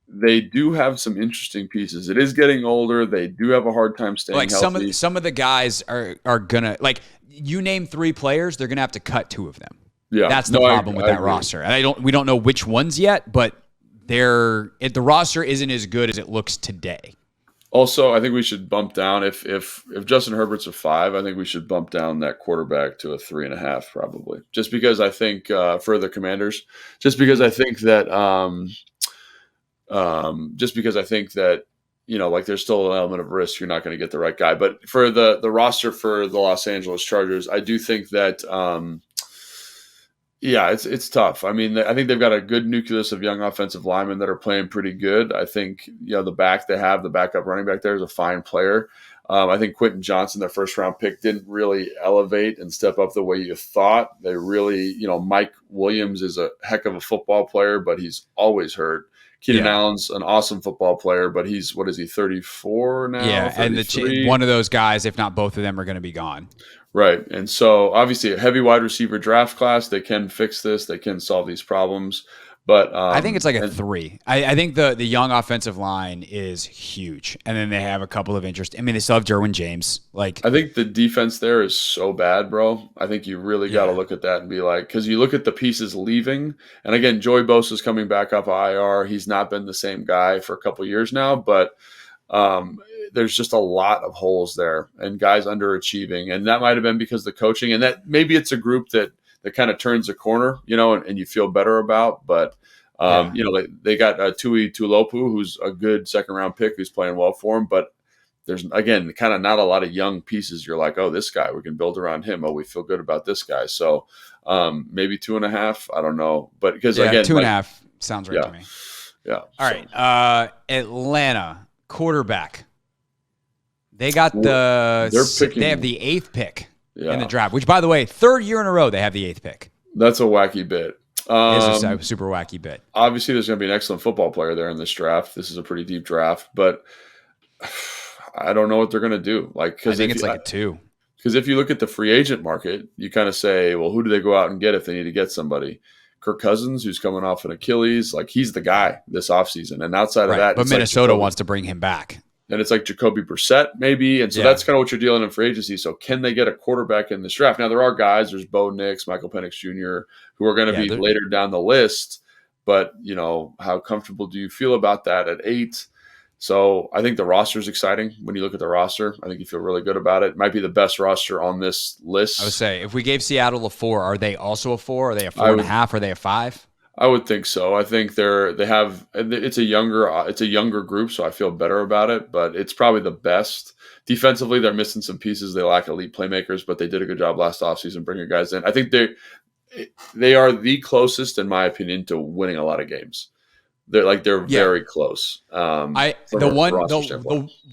Speaker 3: they do have some interesting pieces. It is getting older. They do have a hard time staying healthy.
Speaker 2: Some of the guys are gonna, like, you name 3 players, they're gonna have to cut 2 of them.
Speaker 3: Yeah,
Speaker 2: that's the problem with that roster. And we don't know which ones yet, but the roster isn't as good as it looks today.
Speaker 3: Also, I think we should bump down if Justin Herbert's a 5. I think we should bump down that quarterback to a 3.5 probably. Just because I think for the Commanders, just because I think that just because I think that like there's still an element of risk. You're not going to get the right guy, but for the roster for the Los Angeles Chargers, I do think that. Yeah, it's tough. I mean, I think they've got a good nucleus of young offensive linemen that are playing pretty good. I think the backup running back there is a fine player. I think Quentin Johnson, their first round pick, didn't really elevate and step up the way you thought. They really, Mike Williams is a heck of a football player, but he's always hurt. Keenan Allen's an awesome football player, but he's 34 now?
Speaker 2: Yeah,
Speaker 3: 33?
Speaker 2: and one of those guys, if not both of them, are going to be gone.
Speaker 3: Right. And so obviously a heavy wide receiver draft class, they can fix this. They can solve these problems. But
Speaker 2: I think it's like a 3. I think the young offensive line is huge. And then they have a couple of interest. I mean, they still have Derwin James. I
Speaker 3: think the defense there is so bad, bro. I think you really got to look at that and be like, because you look at the pieces leaving. And again, Joey Bosa's coming back off IR. He's not been the same guy for a couple of years now, but there's just a lot of holes there and guys underachieving. And that might have been because of the coaching, and that maybe it's a group that kind of turns a corner, and you feel better about. But, they got Tui Tulopu, who's a good second round pick who's playing well for him. But there's, again, kind of not a lot of young pieces. You're like, oh, this guy, we can build around him. Oh, we feel good about this guy. So maybe 2.5. I don't know. But because, again,
Speaker 2: 2.5 sounds right to me.
Speaker 3: Yeah.
Speaker 2: All right. Atlanta quarterback. They got they have the 8th pick in the draft, which, by the way, 3rd year in a row they have the 8th pick.
Speaker 3: That's a wacky bit.
Speaker 2: It's a super wacky bit.
Speaker 3: Obviously, there's going to be an excellent football player there in this draft. This is a pretty deep draft, but I don't know what they're going to do.
Speaker 2: I think it's like a 2.
Speaker 3: Because if you look at the free agent market, you kind of say, well, who do they go out and get if they need to get somebody? Kirk Cousins, who's coming off an Achilles, he's the guy this offseason. And outside of that,
Speaker 2: but Minnesota wants to bring him back.
Speaker 3: And it's like Jacoby Brissett, maybe. And so that's kind of what you're dealing in free agency. So can they get a quarterback in this draft? Now, there are guys. There's Bo Nix, Michael Penix Jr., who are going to be later down the list. But, how comfortable do you feel about that at 8? So I think the roster is exciting. When you look at the roster, I think you feel really good about it. It might be the best roster on this list.
Speaker 2: I would say, if we gave Seattle a 4, are they also a 4? Are they a 4.5? Are they a 5?
Speaker 3: I would think so. I think it's a younger group, so I feel better about it, but it's probably the best. Defensively, they're missing some pieces. They lack elite playmakers, but they did a good job last offseason bringing guys in. I think they are the closest, in my opinion, to winning a lot of games. They're very close.
Speaker 2: Why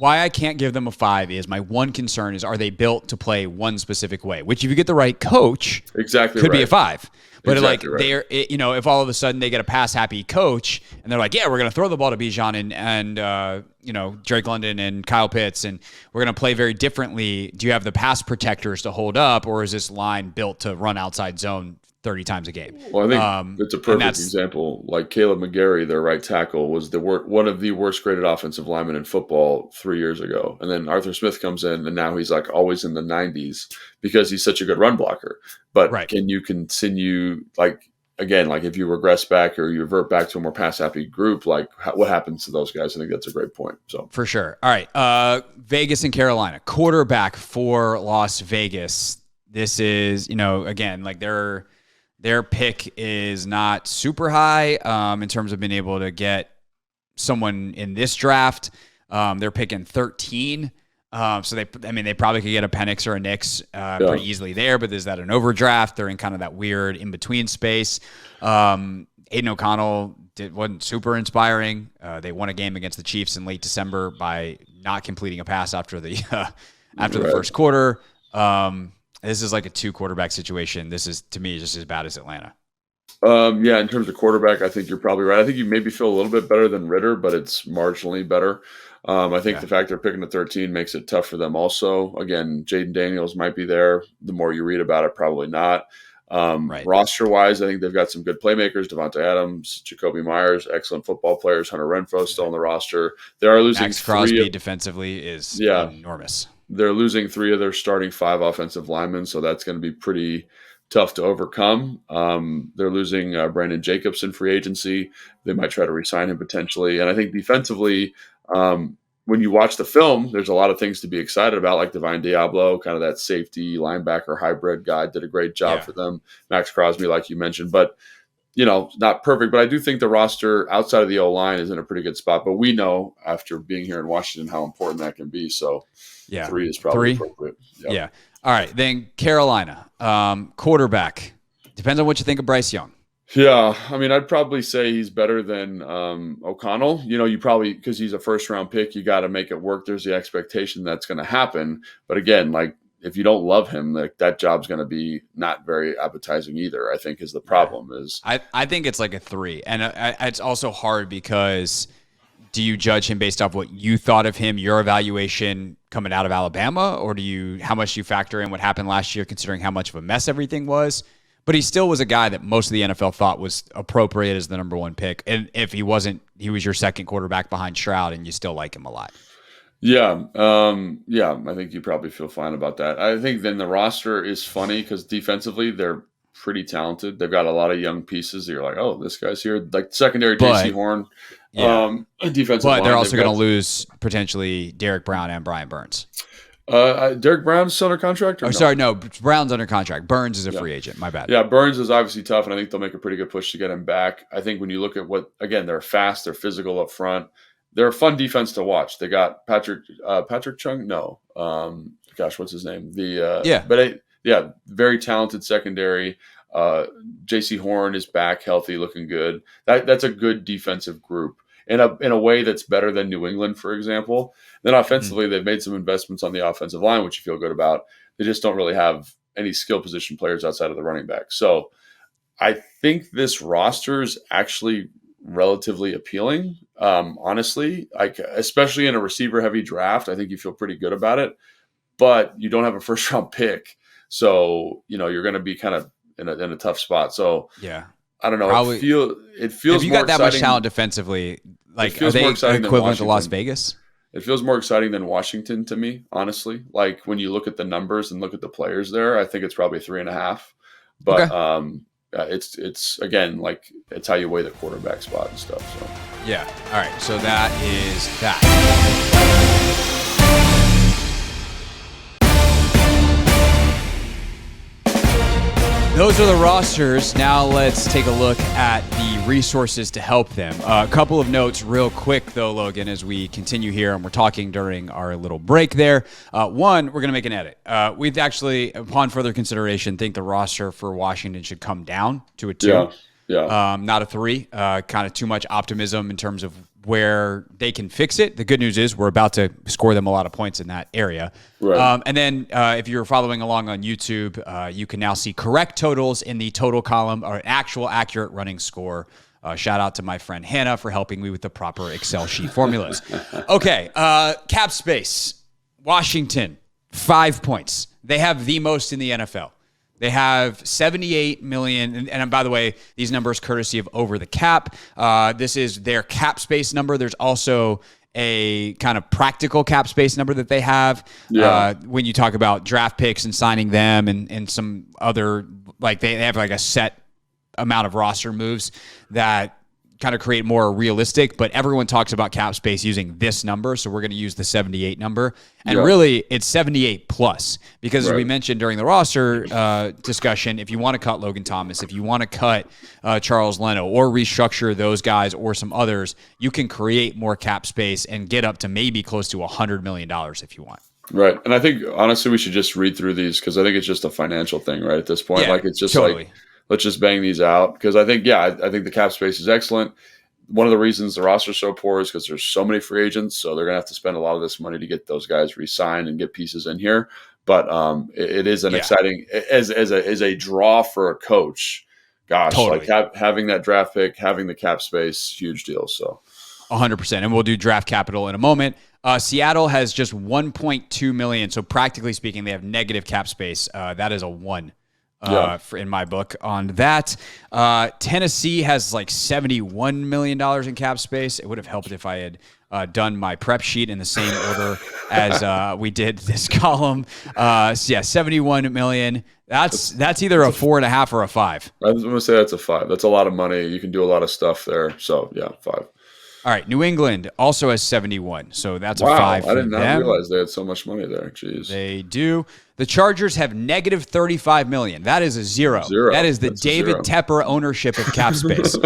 Speaker 2: I can't give them a 5 is my one concern is, are they built to play one specific way? Which, if you get the right coach, could be a 5. But they're, if all of a sudden they get a pass happy coach and they're like, yeah, we're going to throw the ball to Bijan and Drake London and Kyle Pitts, and we're going to play very differently. Do you have the pass protectors to hold up, or is this line built to run outside zone 30 times a game?
Speaker 3: Well, I think it's a perfect example. Like Caleb McGarry, their right tackle, was one of the worst graded offensive linemen in football 3 years ago. And then Arthur Smith comes in, and now he's always in the 90s because he's such a good run blocker. But can you continue, if you regress back or you revert back to a more pass happy group, what happens to those guys? I think that's a great point. So
Speaker 2: for sure. All right. Vegas and Carolina, quarterback for Las Vegas. This is, again, their pick is not super high in terms of being able to get someone in this draft. They're picking 13. So they probably could get a Penix or a Nix pretty easily there, but is that an overdraft? They're in kind of that weird in-between space. Aiden O'Connell wasn't super inspiring. They won a game against the Chiefs in late December by not completing a pass after the first quarter. This is like a 2 quarterback situation. This is, to me, just as bad as Atlanta.
Speaker 3: In terms of quarterback, I think you're probably right. I think you maybe feel a little bit better than Ritter, but it's marginally better. I think the fact they're picking at 13 makes it tough for them also. Again, Jaden Daniels might be there. The more you read about it, probably not. Roster-wise, I think they've got some good playmakers. Devontae Adams, Jacoby Myers, excellent football players. Hunter Renfrow still on the roster. They are losing
Speaker 2: Max Crosby defensively is enormous.
Speaker 3: They're losing 3 of their starting 5 offensive linemen, so that's going to be pretty tough to overcome. They're losing Brandon Jacobs in free agency. They might try to re-sign him potentially. And I think defensively, when you watch the film, there's a lot of things to be excited about, like Divine Diablo, kind of that safety linebacker hybrid guy, did a great job for them. Max Crosby, like you mentioned, but not perfect. But I do think the roster outside of the O-line is in a pretty good spot. But we know after being here in Washington how important that can be. So 3 is probably appropriate. Yep.
Speaker 2: Yeah. All right. Then Carolina, quarterback. Depends on what you think of Bryce Young.
Speaker 3: Yeah, I mean, I'd probably say he's better than O'Connell. You probably, because he's a first-round pick, you got to make it work. There's the expectation that's going to happen. But again, like, if you don't love him, like, that job's going to be not very appetizing either, I think, is the problem.
Speaker 2: I think it's like a 3. And it's also hard because do you judge him based off what you thought of him, your evaluation coming out of Alabama, or how much do you factor in what happened last year, considering how much of a mess everything was? But he still was a guy that most of the NFL thought was appropriate as the number 1 pick. And if he wasn't, he was your second quarterback behind Stroud, and you still like him a lot.
Speaker 3: Yeah. I think you probably feel fine about that. I think then the roster is funny because defensively they're pretty talented. They've got a lot of young pieces. You're like, oh, this guy's here. Like secondary, J.C. Horn. Defensive line.
Speaker 2: But they're also going to lose potentially Derek Brown and Brian Burns.
Speaker 3: Derek Brown's still under contract?
Speaker 2: No, Brown's under contract. Burns is a free agent. My bad.
Speaker 3: Yeah, Burns is obviously tough, and I think they'll make a pretty good push to get him back. I think when you look at they're fast, they're physical up front. They're a fun defense to watch. They got Patrick Chung? No. What's his name? Very talented secondary. J.C. Horn is back, healthy, looking good. That's a good defensive group. In a way that's better than New England, for example. Then offensively, they've made some investments on the offensive line, which you feel good about. They just don't really have any skill position players outside of the running back. So I think this roster is actually relatively appealing, honestly. Especially in a receiver-heavy draft, I think you feel pretty good about it. But you don't have a first-round pick, so you're going to be kind of in a tough spot. So
Speaker 2: yeah.
Speaker 3: I don't know.
Speaker 2: Probably,
Speaker 3: it feels.
Speaker 2: If you
Speaker 3: more
Speaker 2: got that
Speaker 3: exciting,
Speaker 2: much talent defensively, like are they equivalent to Las Vegas?
Speaker 3: It feels more exciting than Washington to me, honestly. Like when you look at the numbers and look at the players there, I think it's probably 3.5. But it's again, like, it's how you weigh the quarterback spot and stuff. So
Speaker 2: yeah. All right. So that is that. Those are the rosters. Now let's take a look at the resources to help them. A couple of notes real quick, though, Logan, as we continue here, and we're talking during our little break there. One, we're going to make an edit. We've actually, upon further consideration, think the roster for Washington should come down to a 2. Yeah. Not a 3. Kind of too much optimism in terms of where they can fix it. The good news is we're about to score them a lot of points in that area. Right. And then if you're following along on YouTube, you can now see correct totals in the total column, or an actual accurate running score. Shout out to my friend Hannah for helping me with the proper Excel sheet formulas. Okay, cap space. Washington, 5 points. They have the most in the NFL. They have $78 million, and by the way, these numbers courtesy of Over the Cap. This is their cap space number. There's also a kind of practical cap space number that they have. When you talk about draft picks and signing them, and some other, like they have like a set amount of roster moves that kind of create more realistic, but everyone talks about cap space using this number, so we're going to use the 78 number. And really, it's 78 plus, because as we mentioned during the roster discussion, if you want to cut Logan Thomas, if you want to cut Charles Leno, or restructure those guys or some others, you can create more cap space and get up to maybe close to $100 million if you want.
Speaker 3: Right. And I think, honestly, we should just read through these, because I think it's just a financial thing, right, at this point.
Speaker 2: Yeah,
Speaker 3: like, it's just
Speaker 2: totally.
Speaker 3: Like, let's just bang these out, because I think, I think the cap space is excellent. One of the reasons the roster is so poor is because there's so many free agents, so they're going to have to spend a lot of this money to get those guys re-signed and get pieces in here. But it is an exciting, as a draw for a coach. Gosh, totally. Like having that draft pick, having the cap space, huge deal. So
Speaker 2: 100%, and we'll do draft capital in a moment. Seattle has just $1.2 million, so practically speaking, they have negative cap space. That is a 1. In my book on that. Tennessee has like $71 million in cap space. It would have helped if I had done my prep sheet in the same order as we did this column. $71 million. That's either a 4.5 or a 5.
Speaker 3: I was going to say that's a 5. That's a lot of money. You can do a lot of stuff there. So, 5.
Speaker 2: All right, New England also has 71, so that's a
Speaker 3: Wow,
Speaker 2: 5 for
Speaker 3: I did not
Speaker 2: them.
Speaker 3: realize they had so much money there. Jeez.
Speaker 2: They do. The Chargers have negative 35 million. That is a zero. That is the
Speaker 3: That's
Speaker 2: David Tepper ownership of cap space.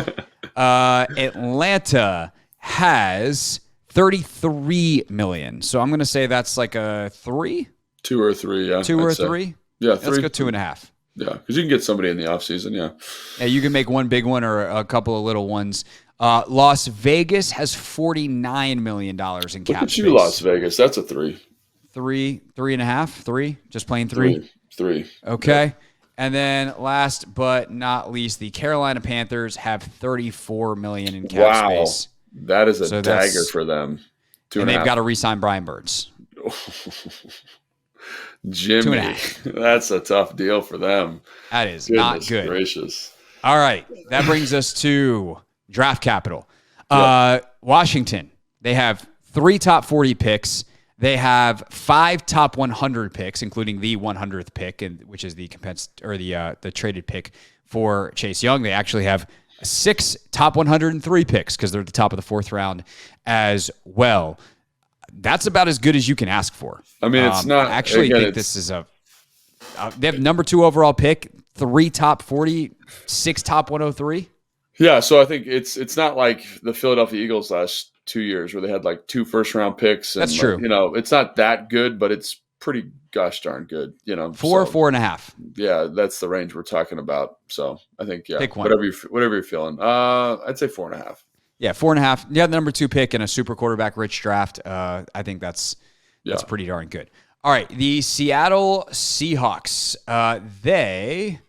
Speaker 2: Atlanta has 33 million. So I'm going to say that's like a 3?
Speaker 3: 2 or 3, yeah.
Speaker 2: 2 or
Speaker 3: I'd say.
Speaker 2: 3?
Speaker 3: Yeah,
Speaker 2: 3. Let's go 2.5.
Speaker 3: Yeah, because you can get somebody in the offseason, yeah.
Speaker 2: Yeah, you can make one big one or a couple of little ones. Las Vegas has $49 million in cap space.
Speaker 3: Look at you, Las Vegas. That's a 3.
Speaker 2: 3.5? 3? Just plain 3?
Speaker 3: 3.
Speaker 2: Okay.
Speaker 3: Yeah.
Speaker 2: And then last but not least, the Carolina Panthers have $34 million in cap space.
Speaker 3: That is a dagger for them.
Speaker 2: And they've got to re-sign Brian Burns.
Speaker 3: Jimmy, that's a tough deal for them.
Speaker 2: That is
Speaker 3: Goodness
Speaker 2: not good.
Speaker 3: Gracious.
Speaker 2: All right, that brings us to draft capital. Washington, they have 3 top 40 picks. They have 5 top 100 picks, including the 100th pick, which is the the traded pick for Chase Young. They actually have 6 top 103 picks because they're at the top of the 4th round as well. That's about as good as you can ask for.
Speaker 3: I mean, it's not.
Speaker 2: I actually think this is they have number 2 overall pick, 3 top 40, 6 top 103.
Speaker 3: Yeah, so I think it's not like the Philadelphia Eagles last 2 years where they had like 2 first-round picks. And,
Speaker 2: that's true.
Speaker 3: It's not that good, but it's pretty gosh darn good.
Speaker 2: 4.5.
Speaker 3: Yeah, that's the range we're talking about. So I think
Speaker 2: pick one.
Speaker 3: whatever you're feeling. I'd say 4.5.
Speaker 2: Yeah, 4.5. You have the number 2 pick in a super quarterback rich draft. I think that's pretty darn good. All right, the Seattle Seahawks. They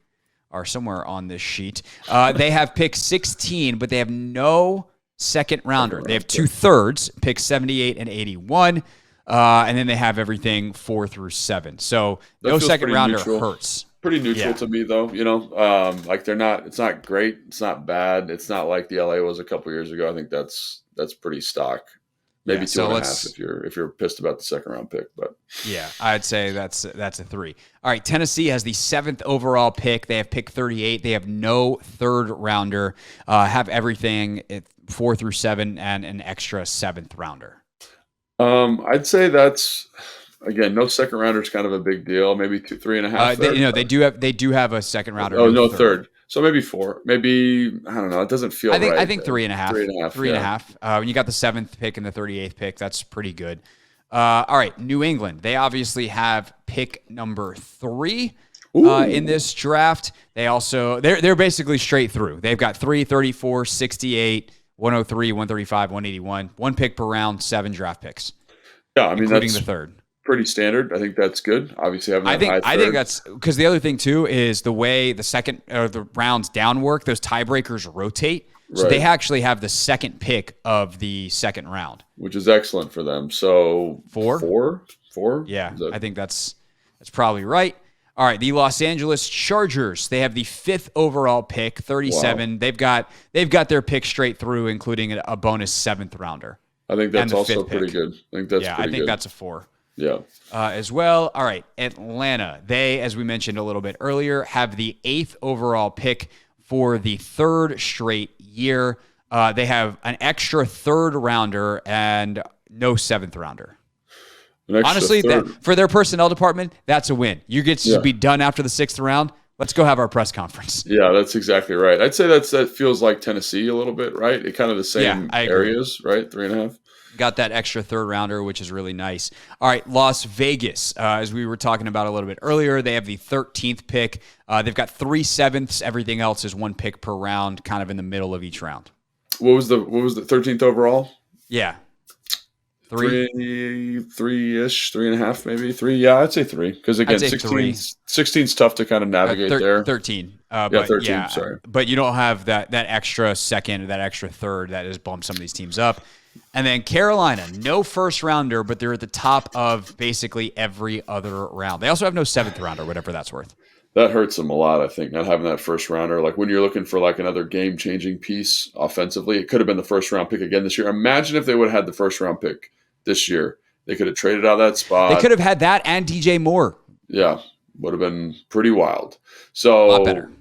Speaker 2: are somewhere on this sheet. They have pick 16, but they have no second rounder. They have 2 thirds, pick 78 and 81. And then they have everything 4 through 7. So no second rounder hurts.
Speaker 3: Pretty neutral to me, though. Like it's not great. It's not bad. It's not like the LA was a couple years ago. I think that's pretty stock. Maybe 2.5 if you're pissed about the second round pick. But
Speaker 2: yeah, I'd say that's a 3. All right, Tennessee has the 7th overall pick. They have pick 38. They have no third rounder. Have everything at 4 through 7 and an extra 7th rounder.
Speaker 3: I'd say that's. Again, no second rounder is kind of a big deal. Maybe 2, 3.5.
Speaker 2: They do have a second rounder.
Speaker 3: Oh, no third. So maybe 4. Maybe I don't know. It doesn't feel right.
Speaker 2: I think 3.5.
Speaker 3: 3.5.
Speaker 2: 3.5. When you got the 7th pick and the 38th pick, that's pretty good. All right, New England. They obviously have pick number 3 in this draft. They also they're basically straight through. They've got 3, 34, 68, 103, 135, 181. 1 pick per round, 7 draft picks.
Speaker 3: Yeah, I mean
Speaker 2: including
Speaker 3: that's
Speaker 2: the third.
Speaker 3: Pretty standard. I think that's good. Obviously, having
Speaker 2: I think that's because the other thing too is the way the second or the rounds down work. Those tiebreakers rotate, so they actually have the second pick of the second round,
Speaker 3: which is excellent for them. So
Speaker 2: 4. Yeah, I think that's probably right. All right, the Los Angeles Chargers. They have the 5th overall pick, 37. Wow. They've got their pick straight through, including a bonus 7th rounder.
Speaker 3: I think that's also pretty good. I think that's
Speaker 2: I think that's a 4.
Speaker 3: Yeah.
Speaker 2: As well. All right. Atlanta. They, as we mentioned a little bit earlier, have the 8th overall pick for the 3rd straight year. They have an extra 3rd rounder and no 7th rounder. Honestly, for their personnel department, that's a win. You get to be done after the 6th round. Let's go have our press conference.
Speaker 3: Yeah, that's exactly right. I'd say that feels like Tennessee a little bit, right? It kind of the same areas, right? 3.5.
Speaker 2: Got that extra 3rd rounder, which is really nice. All right, Las Vegas, as we were talking about a little bit earlier, they have the 13th pick. They've got 3 7ths. Everything else is 1 pick per round, kind of in the middle of each round.
Speaker 3: What was the 13th overall?
Speaker 2: Yeah.
Speaker 3: 3-ish, 3.5 maybe. 3, yeah, I'd say 3. Because again, 16's tough to kind of navigate there.
Speaker 2: 13.
Speaker 3: 13, sorry.
Speaker 2: But you don't have that extra second, that extra 3rd that has bumped some of these teams up. And then Carolina, no 1st rounder, but they're at the top of basically every other round. They also have no 7th rounder, whatever that's worth.
Speaker 3: That hurts them a lot, I think, not having that 1st rounder. Like when you're looking for like another game-changing piece offensively, it could have been the 1st round pick again this year. Imagine if they would have had the 1st round pick this year. They could have traded out that spot.
Speaker 2: They could have had that and DJ Moore.
Speaker 3: Yeah, would have been pretty wild. So
Speaker 2: a lot better.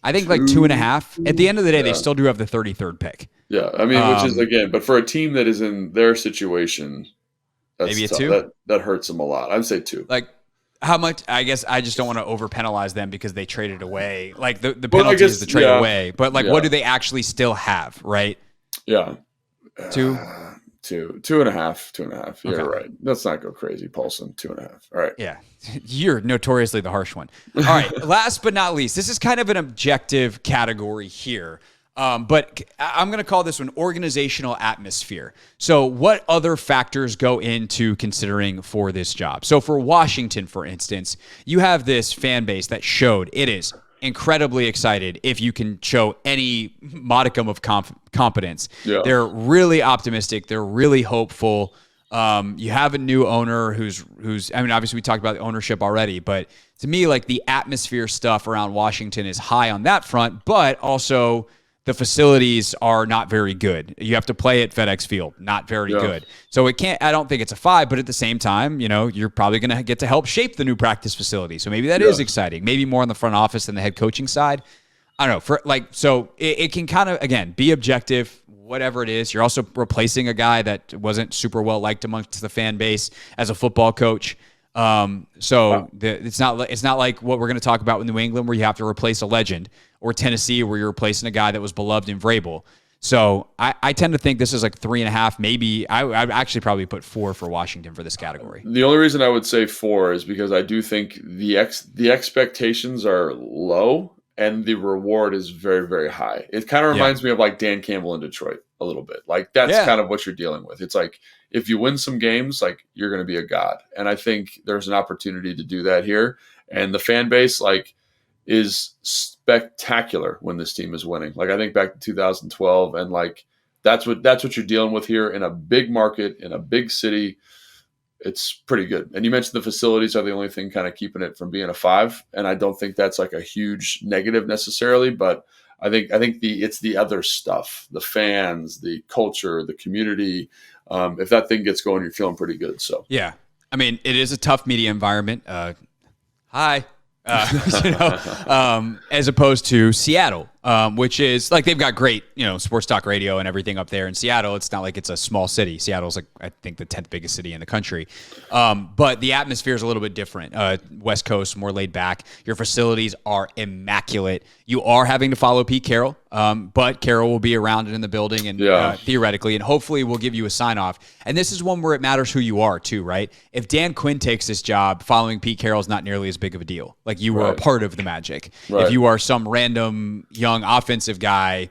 Speaker 2: I think like 2.5. At the end of the day, they still do have the 33rd pick.
Speaker 3: Yeah, I mean, which is again, but for a team that is in their situation,
Speaker 2: Maybe a 2.
Speaker 3: That hurts them a lot. I'd say 2.
Speaker 2: Like, how much? I guess I just don't want to over penalize them because they traded away. Like the penalty is the trade away, but like, what do they actually still have? Right?
Speaker 3: Yeah,
Speaker 2: 2.
Speaker 3: 2.5. 2.5. You're right. Let's not go crazy, Paulson. 2.5. All right.
Speaker 2: Yeah, you're notoriously the harsh one. All right. Last but not least, this is kind of an objective category here. But I'm going to call this one organizational atmosphere. So what other factors go into considering for this job? So for Washington, for instance, you have this fan base that showed it is incredibly excited if you can show any modicum of competence. Yeah. They're really optimistic. They're really hopeful. You have a new owner who's, I mean, obviously we talked about the ownership already, but to me, like the atmosphere stuff around Washington is high on that front, but also the facilities are not very good. You have to play at FedEx Field, not very good. So I don't think it's a 5, but at the same time, you're probably going to get to help shape the new practice facility. So maybe that is exciting. Maybe more on the front office than the head coaching side. I don't know. So it can kind of, again, be objective, whatever it is. You're also replacing a guy that wasn't super well liked amongst the fan base as a football coach. It's not like what we're going to talk about with New England, where you have to replace a legend, or Tennessee, where you're replacing a guy that was beloved in Vrabel. So I tend to think this is like 3.5. Maybe I'd actually probably put 4 for Washington for this category.
Speaker 3: The only reason I would say 4 is because I do think the expectations are low and the reward is very, very high. It kind of reminds me of like Dan Campbell in Detroit a little bit. Like that's kind of what you're dealing with. It's like, if you win some games, like you're going to be a god. And I think there's an opportunity to do that here. And the fan base is spectacular when this team is winning. Like I think back to 2012 and like, that's what you're dealing with here in a big market, in a big city. It's pretty good. And you mentioned the facilities are the only thing kind of keeping it from being a 5. And I don't think that's like a huge negative necessarily, but I think it's the other stuff, the fans, the culture, the community. If that thing gets going, you're feeling pretty good. So
Speaker 2: yeah, I mean, it is a tough media environment. As opposed to Seattle, which is like they've got great, sports talk radio and everything up there. In Seattle, it's not like it's a small city. Seattle's like, I think, the 10th biggest city in the country. But the atmosphere is a little bit different. West Coast, more laid back. Your facilities are immaculate. You are having to follow Pete Carroll, but Carroll will be around and in the building and theoretically, and hopefully will give you a sign off. And this is one where it matters who you are too, right? If Dan Quinn takes this job, following Pete Carroll is not nearly as big of a deal. Like you were a part of the magic. Right. If you are some random young offensive guy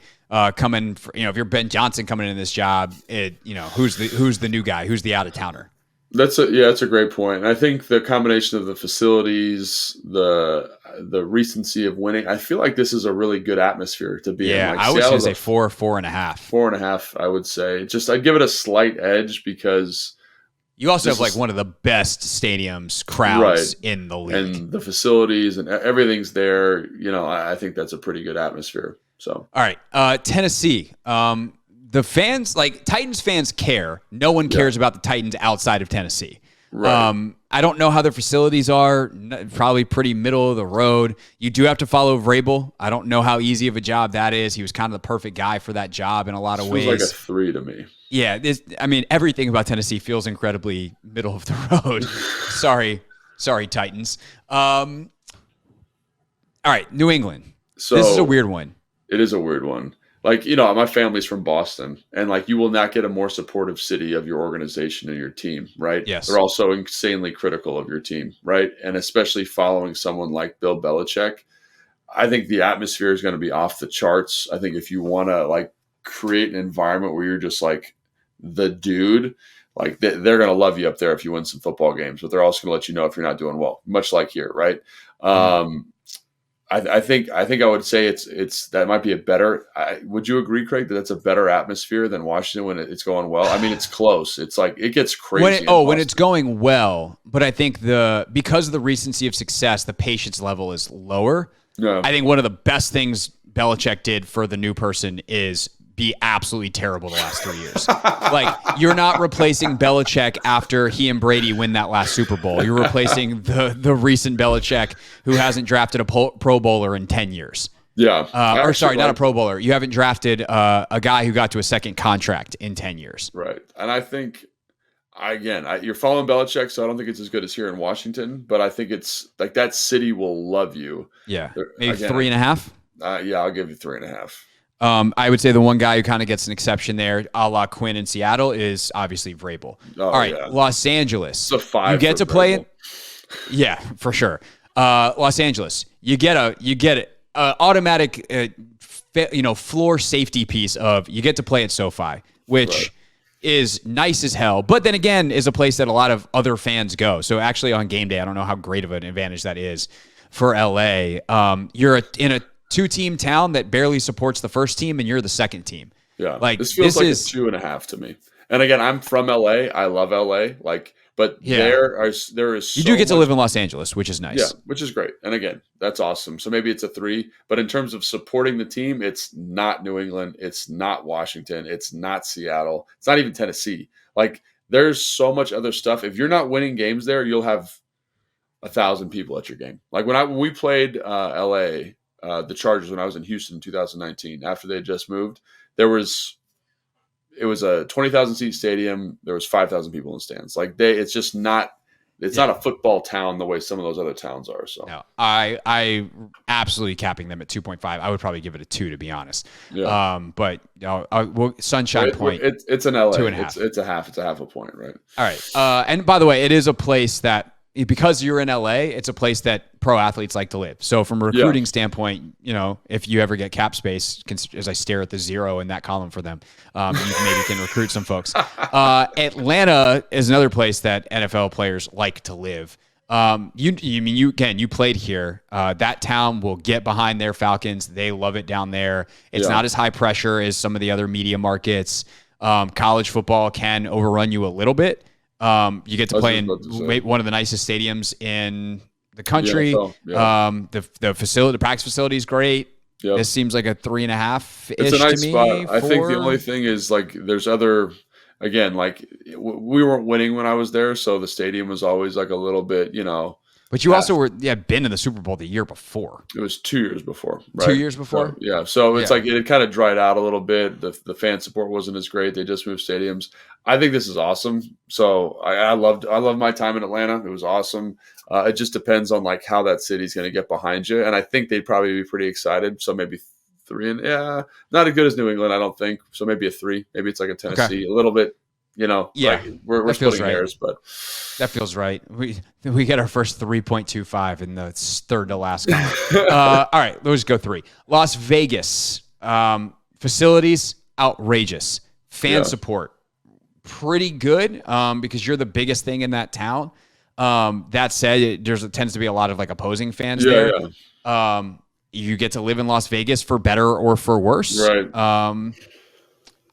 Speaker 2: coming, if you're Ben Johnson coming in this job, who's the new guy? Who's the out of towner?
Speaker 3: That's a great point. And I think the combination of the facilities, the recency of winning, I feel like this is a really good atmosphere to be in. Like
Speaker 2: I was going to say 4.5.
Speaker 3: 4.5, I would say. I'd give it a slight edge because
Speaker 2: you also have like one of the best stadiums, crowds in the league.
Speaker 3: And the facilities and everything's there. I think that's a pretty good atmosphere. So,
Speaker 2: all right. Tennessee. The fans, like Titans fans care. No one cares about the Titans outside of Tennessee. Right. I don't know how their facilities are. Probably pretty middle of the road. You do have to follow Vrabel. I don't know how easy of a job that is. He was kind of the perfect guy for that job in a lot of ways.
Speaker 3: Feels like a 3 to me.
Speaker 2: Yeah. Everything about Tennessee feels incredibly middle of the road. Sorry, Titans. All right, New England. So this is a weird one.
Speaker 3: It is a weird one. Like, my family's from Boston, and like you will not get a more supportive city of your organization and your team, right?
Speaker 2: Yes.
Speaker 3: They're also insanely critical of your team, right? And especially following someone like Bill Belichick, I think the atmosphere is going to be off the charts. I think if you want to like create an environment where you're just like the dude, like they're going to love you up there if you win some football games, but they're also going to let you know if you're not doing well, much like here, right? I think I would say it's that might be a better. Would you agree, Craig, that that's a better atmosphere than Washington when it's going well? I mean, it's close. It's like it gets crazy.
Speaker 2: When it's going well, but I think because of the recency of success, the patience level is lower. Yeah. I think one of the best things Belichick did for the new person is be absolutely terrible the last 3 years. Like, you're not replacing Belichick after he and Brady win that last Super Bowl. You're replacing the recent Belichick who hasn't drafted a Pro Bowler in 10 years.
Speaker 3: Yeah.
Speaker 2: Or sorry, not a Pro Bowler. You haven't drafted a guy who got to a second contract in 10 years.
Speaker 3: Right. And I think, you're following Belichick, so I don't think it's as good as here in Washington, but I think it's like that city will love you.
Speaker 2: Yeah. Maybe 3.5?
Speaker 3: Yeah, I'll give you 3.5.
Speaker 2: I would say the one guy who kind of gets an exception there, a la Quinn in Seattle, is obviously Vrabel. All right, yeah. Los Angeles.
Speaker 3: It's a 5.
Speaker 2: You get to play it. Yeah, for sure. Los Angeles. You get it. Automatic, floor safety piece of you get to play at SoFi, which is nice as hell. But then again, is a place that a lot of other fans go. So actually, on game day, I don't know how great of an advantage that is for LA. You're in a 2-team town that barely supports the first team, and you're the second team.
Speaker 3: Yeah, this feels like a 2.5 to me. And again, I'm from LA. I love LA. But there is
Speaker 2: you do get to live in Los Angeles, which is nice.
Speaker 3: Yeah, which is great. And again, that's awesome. So maybe it's a 3. But in terms of supporting the team, it's not New England. It's not Washington. It's not Seattle. It's not even Tennessee. Like, there's so much other stuff. If you're not winning games there, you'll have 1,000 people at your game. Like when we played LA, the Chargers, when I was in Houston in 2019, after they had just moved, it was a 20,000 seat stadium. There was 5,000 people in the stands. Like it's not a football town the way some of those other towns are. So
Speaker 2: no, I absolutely capping them at 2.5. I would probably give it a 2 to be honest. Yeah. But Sunshine Point.
Speaker 3: It's an LA.
Speaker 2: 2.5.
Speaker 3: It's a half. It's a half a point, right?
Speaker 2: All right. And by the way, it is a place that, because you're in LA, it's a place that pro athletes like to live. So from a recruiting standpoint, if you ever get cap space, as I stare at the 0 in that column for them, you maybe can recruit some folks. Atlanta is another place that NFL players like to live. You played here. That town will get behind their Falcons. They love it down there. It's not as high pressure as some of the other media markets. College football can overrun you a little bit. You get to play in one of the nicest stadiums in the country. The facility, the practice facility is great. Yep. This seems like a 3.5.
Speaker 3: It's a nice spot. I think the only thing is there's other. Again, we weren't winning when I was there, so the stadium was always like a little bit,
Speaker 2: But you also been in the Super Bowl the year before.
Speaker 3: It was 2 years before, right?
Speaker 2: 2 years before?
Speaker 3: So it's like it had kind of dried out a little bit. The fan support wasn't as great. They just moved stadiums. I think this is awesome. So I loved my time in Atlanta. It was awesome. It just depends on how that city's going to get behind you. And I think they'd probably be pretty excited. So maybe 3, and not as good as New England, I don't think. So maybe a 3. Maybe it's like a Tennessee, a little bit. We're splitting hairs, but
Speaker 2: that feels right. We get our first 3.25 in the third to last column. All right, let's go 3. Las Vegas facilities outrageous. Fan support pretty good because you're the biggest thing in that town. That said, there tends to be a lot of opposing fans there. Yeah. You get to live in Las Vegas for better or for worse.
Speaker 3: Right.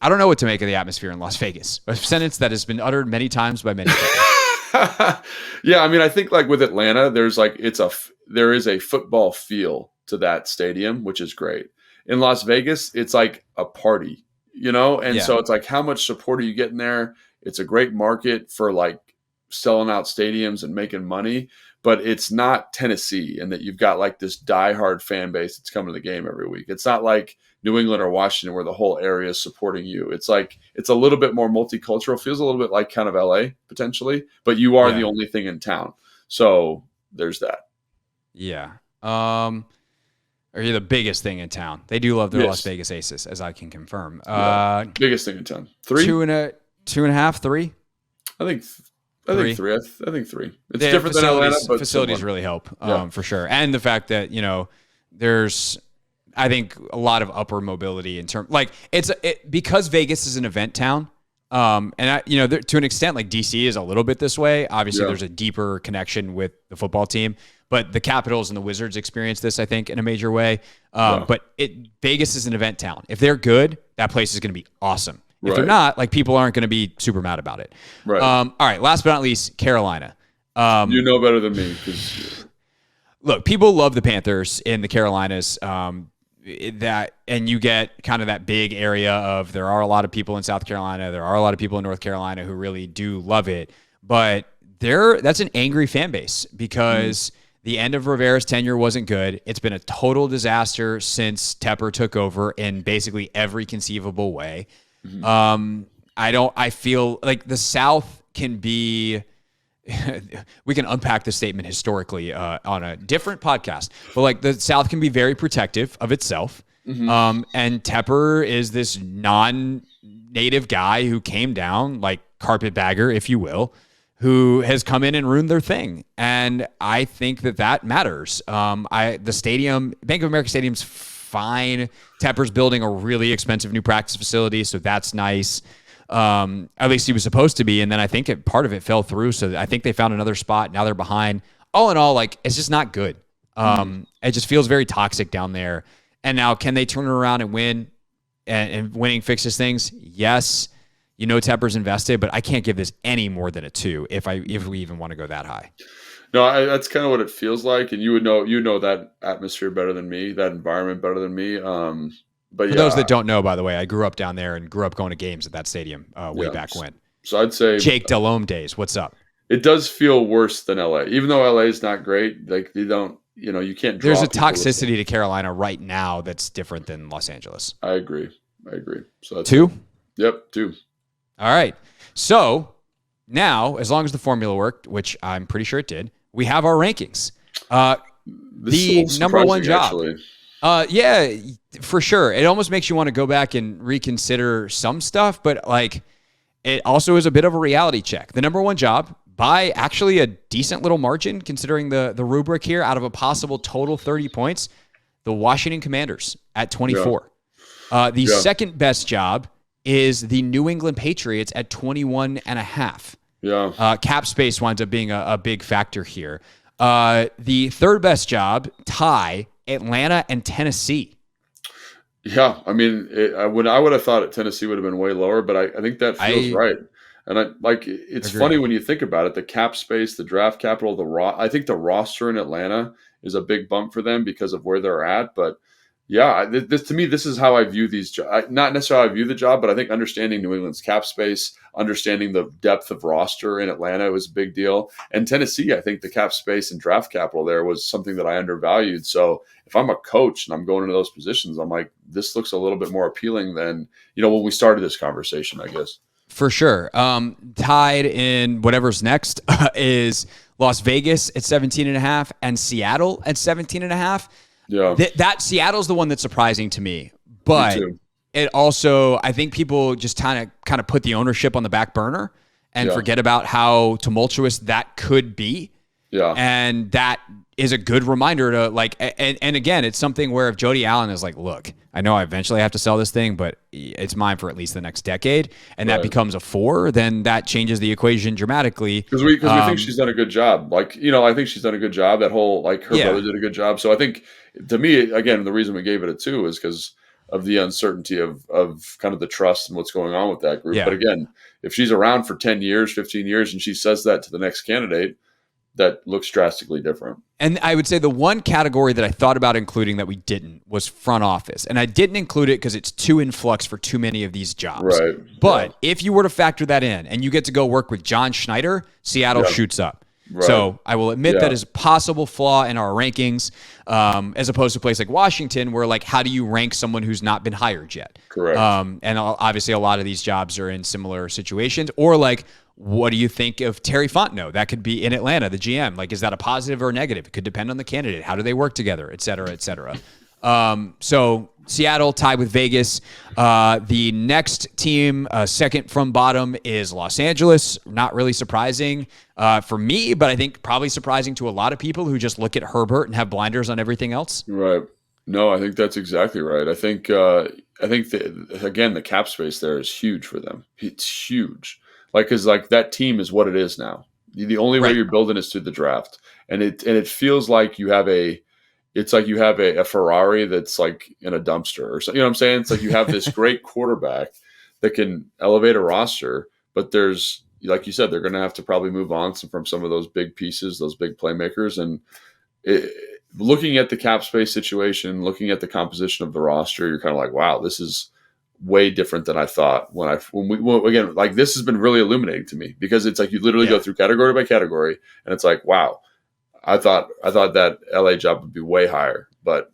Speaker 2: I don't know what to make of the atmosphere in Las Vegas. A sentence that has been uttered many times by many people.
Speaker 3: Yeah, I think with Atlanta, there is a football feel to that stadium, which is great. In Las Vegas, it's like a party, so it's how much support are you getting there? It's a great market for selling out stadiums and making money, but it's not Tennessee, and that you've got this diehard fan base that's coming to the game every week. It's not like New England or Washington where the whole area is supporting you. It's it's a little bit more multicultural, feels a little bit like kind of LA potentially, but you are the only thing in town. So there's that. Yeah.
Speaker 2: Are you the biggest thing in town? They do love their Las Vegas Aces, as I can confirm.
Speaker 3: Biggest thing in town. 3?
Speaker 2: 2.5, 3?
Speaker 3: I think 3. I think 3. It's different than Atlanta, but
Speaker 2: facilities really help for sure. And the fact that, there's, I think, a lot of upper mobility in terms because Vegas is an event town. To an extent, DC is a little bit this way. Obviously, there's a deeper connection with the football team, but the Capitals and the Wizards experience this, I think, in a major way. But Vegas is an event town. If they're good, that place is going to be awesome. If they're not, people aren't going to be super mad about it.
Speaker 3: Right.
Speaker 2: All right. Last but not least, Carolina.
Speaker 3: You know better than me.
Speaker 2: Look, people love the Panthers in the Carolinas. And you get kind of that big area of there are a lot of people in South Carolina. There are a lot of people in North Carolina who really do love it. But that's an angry fan base because The end of Rivera's tenure wasn't good. It's been a total disaster since Tepper took over in basically every conceivable way. Mm-hmm. I feel like the South can be, we can unpack the statement historically on a different podcast, but like the South can be very protective of itself. Mm-hmm. And Tepper is this non-native guy who came down, like carpetbagger, if you will, who has come in and ruined their thing. And I think that matters. The stadium, Bank of America Stadium's fine. Tepper's building a really expensive new practice facility, so that's nice. At least he was supposed to be. And then I think part of it fell through. So I think they found another spot. Now they're behind. All in all, like, it's just not good. It just feels very toxic down there. And now, can they turn it around and win? And winning fixes things? Yes. You know, Tepper's invested, but I can't give this any more than a 2 if we even want to go that high.
Speaker 3: No, that's kind of what it feels like, and you know that atmosphere better than me, that environment better than me. But
Speaker 2: for those that don't know, by the way, I grew up down there and grew up going to games at that stadium way back when.
Speaker 3: So I'd say
Speaker 2: Jake Delhomme days. What's up?
Speaker 3: It does feel worse than LA, even though LA is not great. Like you can't.
Speaker 2: There's a toxicity to Carolina right now that's different than Los Angeles.
Speaker 3: I agree. So that's
Speaker 2: 2.
Speaker 3: Yep, 2.
Speaker 2: All right. So now, as long as the formula worked, which I'm pretty sure it did, we have our rankings. The number one job. Yeah, for sure. It almost makes you want to go back and reconsider some stuff, but like it also is a bit of a reality check. The number one job, by actually a decent little margin, considering the rubric here, out of a possible total 30 points, the Washington Commanders at 24. The second best job is the New England Patriots at 21.5.
Speaker 3: Yeah.
Speaker 2: Cap space winds up being a big factor here. The third best job, tie, Atlanta and Tennessee.
Speaker 3: Yeah, I mean, I would have thought Tennessee would have been way lower, but I think that feels right. And it's funny when you think about it, the cap space, the draft capital, I think the roster in Atlanta is a big bump for them because of where they're at. But yeah, to me, this is how I view these jobs. Not necessarily how I view the job, but I think understanding New England's cap space, understanding the depth of roster in Atlanta was a big deal. And Tennessee, I think the cap space and draft capital there was something that I undervalued. So if I'm a coach and I'm going into those positions, I'm like, this looks a little bit more appealing than, when we started this conversation, I guess. For sure.
Speaker 2: Tied in whatever's next is Las Vegas at 17.5 and Seattle at 17.5.
Speaker 3: Yeah.
Speaker 2: That Seattle's the one that's surprising to me, but it also, I think people just kind of put the ownership on the back burner and forget about how tumultuous that could be.
Speaker 3: Yeah.
Speaker 2: And that is a good reminder to and again, it's something where if Jody Allen is like, look, I know I eventually have to sell this thing, but it's mine for at least the next decade, and that becomes a 4, then that changes the equation dramatically.
Speaker 3: Because we think she's done a good job. I think she's done a good job. That whole, her brother did a good job. So I think, to me, again, the reason we gave it a 2 is because of the uncertainty of kind of the trust and what's going on with that group. Yeah. But again, if she's around for 10 years, 15 years, and she says that to the next candidate, that looks drastically different.
Speaker 2: And I would say the one category that I thought about including that we didn't was front office. And I didn't include it because it's too in flux for too many of these jobs.
Speaker 3: Right.
Speaker 2: But if you were to factor that in and you get to go work with John Schneider, Seattle shoots up. Right. So I will admit that is a possible flaw in our rankings, as opposed to a place like Washington where, how do you rank someone who's not been hired yet?
Speaker 3: Correct.
Speaker 2: And obviously a lot of these jobs are in similar situations. Or what do you think of Terry Fontenot? That could be in Atlanta, the GM. Is that a positive or a negative? It could depend on the candidate. How do they work together, et cetera, et cetera. So Seattle tied with Vegas. The next team, second from bottom, is Los Angeles. Not really surprising for me, but I think probably surprising to a lot of people who just look at Herbert and have blinders on everything else.
Speaker 3: Right. No, I think that's exactly right. I think again, the cap space there is huge for them. It's huge. Because that team is what it is now. The only way you're building is through the draft, and it feels like you have a Ferrari that's in a dumpster or something. You know what I'm saying? It's like you have this great quarterback that can elevate a roster, but there's, like you said, they're going to have to probably move on from some of those big pieces, those big playmakers, and looking at the cap space situation, looking at the composition of the roster, you're kind of like, wow, this is way different than I thought again, this has been really illuminating to me because it's you literally go through category by category and it's wow, I thought that LA job would be way higher, but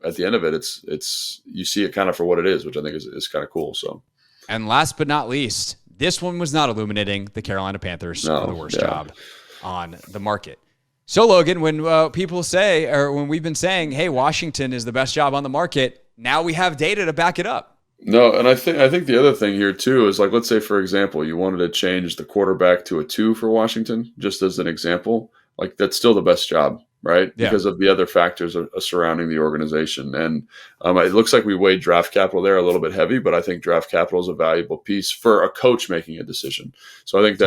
Speaker 3: at the end of it, it's you see it kind of for what it is, which I think is kind of cool. So,
Speaker 2: and last but not least, this one was not illuminating the Carolina Panthers for the worst job on the market. So, Logan, when people say, or when we've been saying, hey, Washington is the best job on the market, now we have data to back it up.
Speaker 3: No, and I think the other thing here too is, like, let's say, for example, you wanted to change the quarterback to a 2 for Washington, just as an example. Like, that's still the best job, right?
Speaker 2: Yeah.
Speaker 3: Because of the other factors surrounding the organization. And it looks like we weighed draft capital there a little bit heavy, but I think draft capital is a valuable piece for a coach making a decision. So I think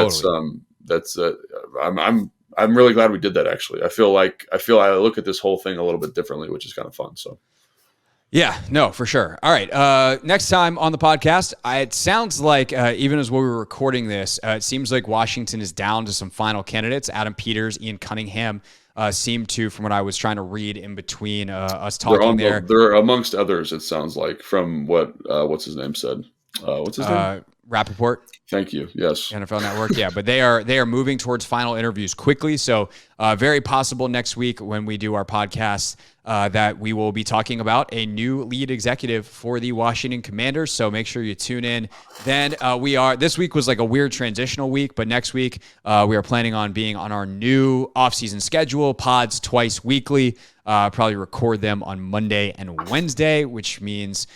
Speaker 3: I'm really glad we did that. Actually, I feel I look at this whole thing a little bit differently, which is kind of fun. So.
Speaker 2: Yeah, no, for sure. All right. Next time on the podcast, it sounds like, even as we were recording this, it seems like Washington is down to some final candidates. Adam Peters, Ian Cunningham seem to, from what I was trying to read in between us talking there.
Speaker 3: They're amongst others, it sounds like, from what what's his name said. What's his name?
Speaker 2: Rappaport.
Speaker 3: Thank you. Yes.
Speaker 2: NFL Network. Yeah, but they are moving towards final interviews quickly. So very possible next week when we do our podcast that we will be talking about a new lead executive for the Washington Commanders. So make sure you tune in. Then this week was like a weird transitional week, but next week we are planning on being on our new offseason schedule, pods twice weekly. Probably record them on Monday and Wednesday, which means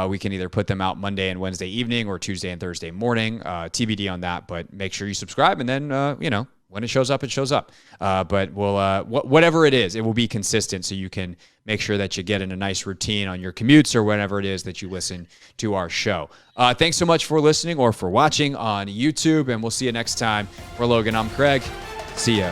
Speaker 2: we can either put them out Monday and Wednesday evening or Tuesday and Thursday morning. TBD on that, but make sure you subscribe, and then when it shows up, it shows up. But we'll whatever it is, it will be consistent, so you can make sure that you get in a nice routine on your commutes or whenever it is that you listen to our show. Thanks so much for listening or for watching on YouTube, and we'll see you next time. For Logan, I'm Craig. See ya.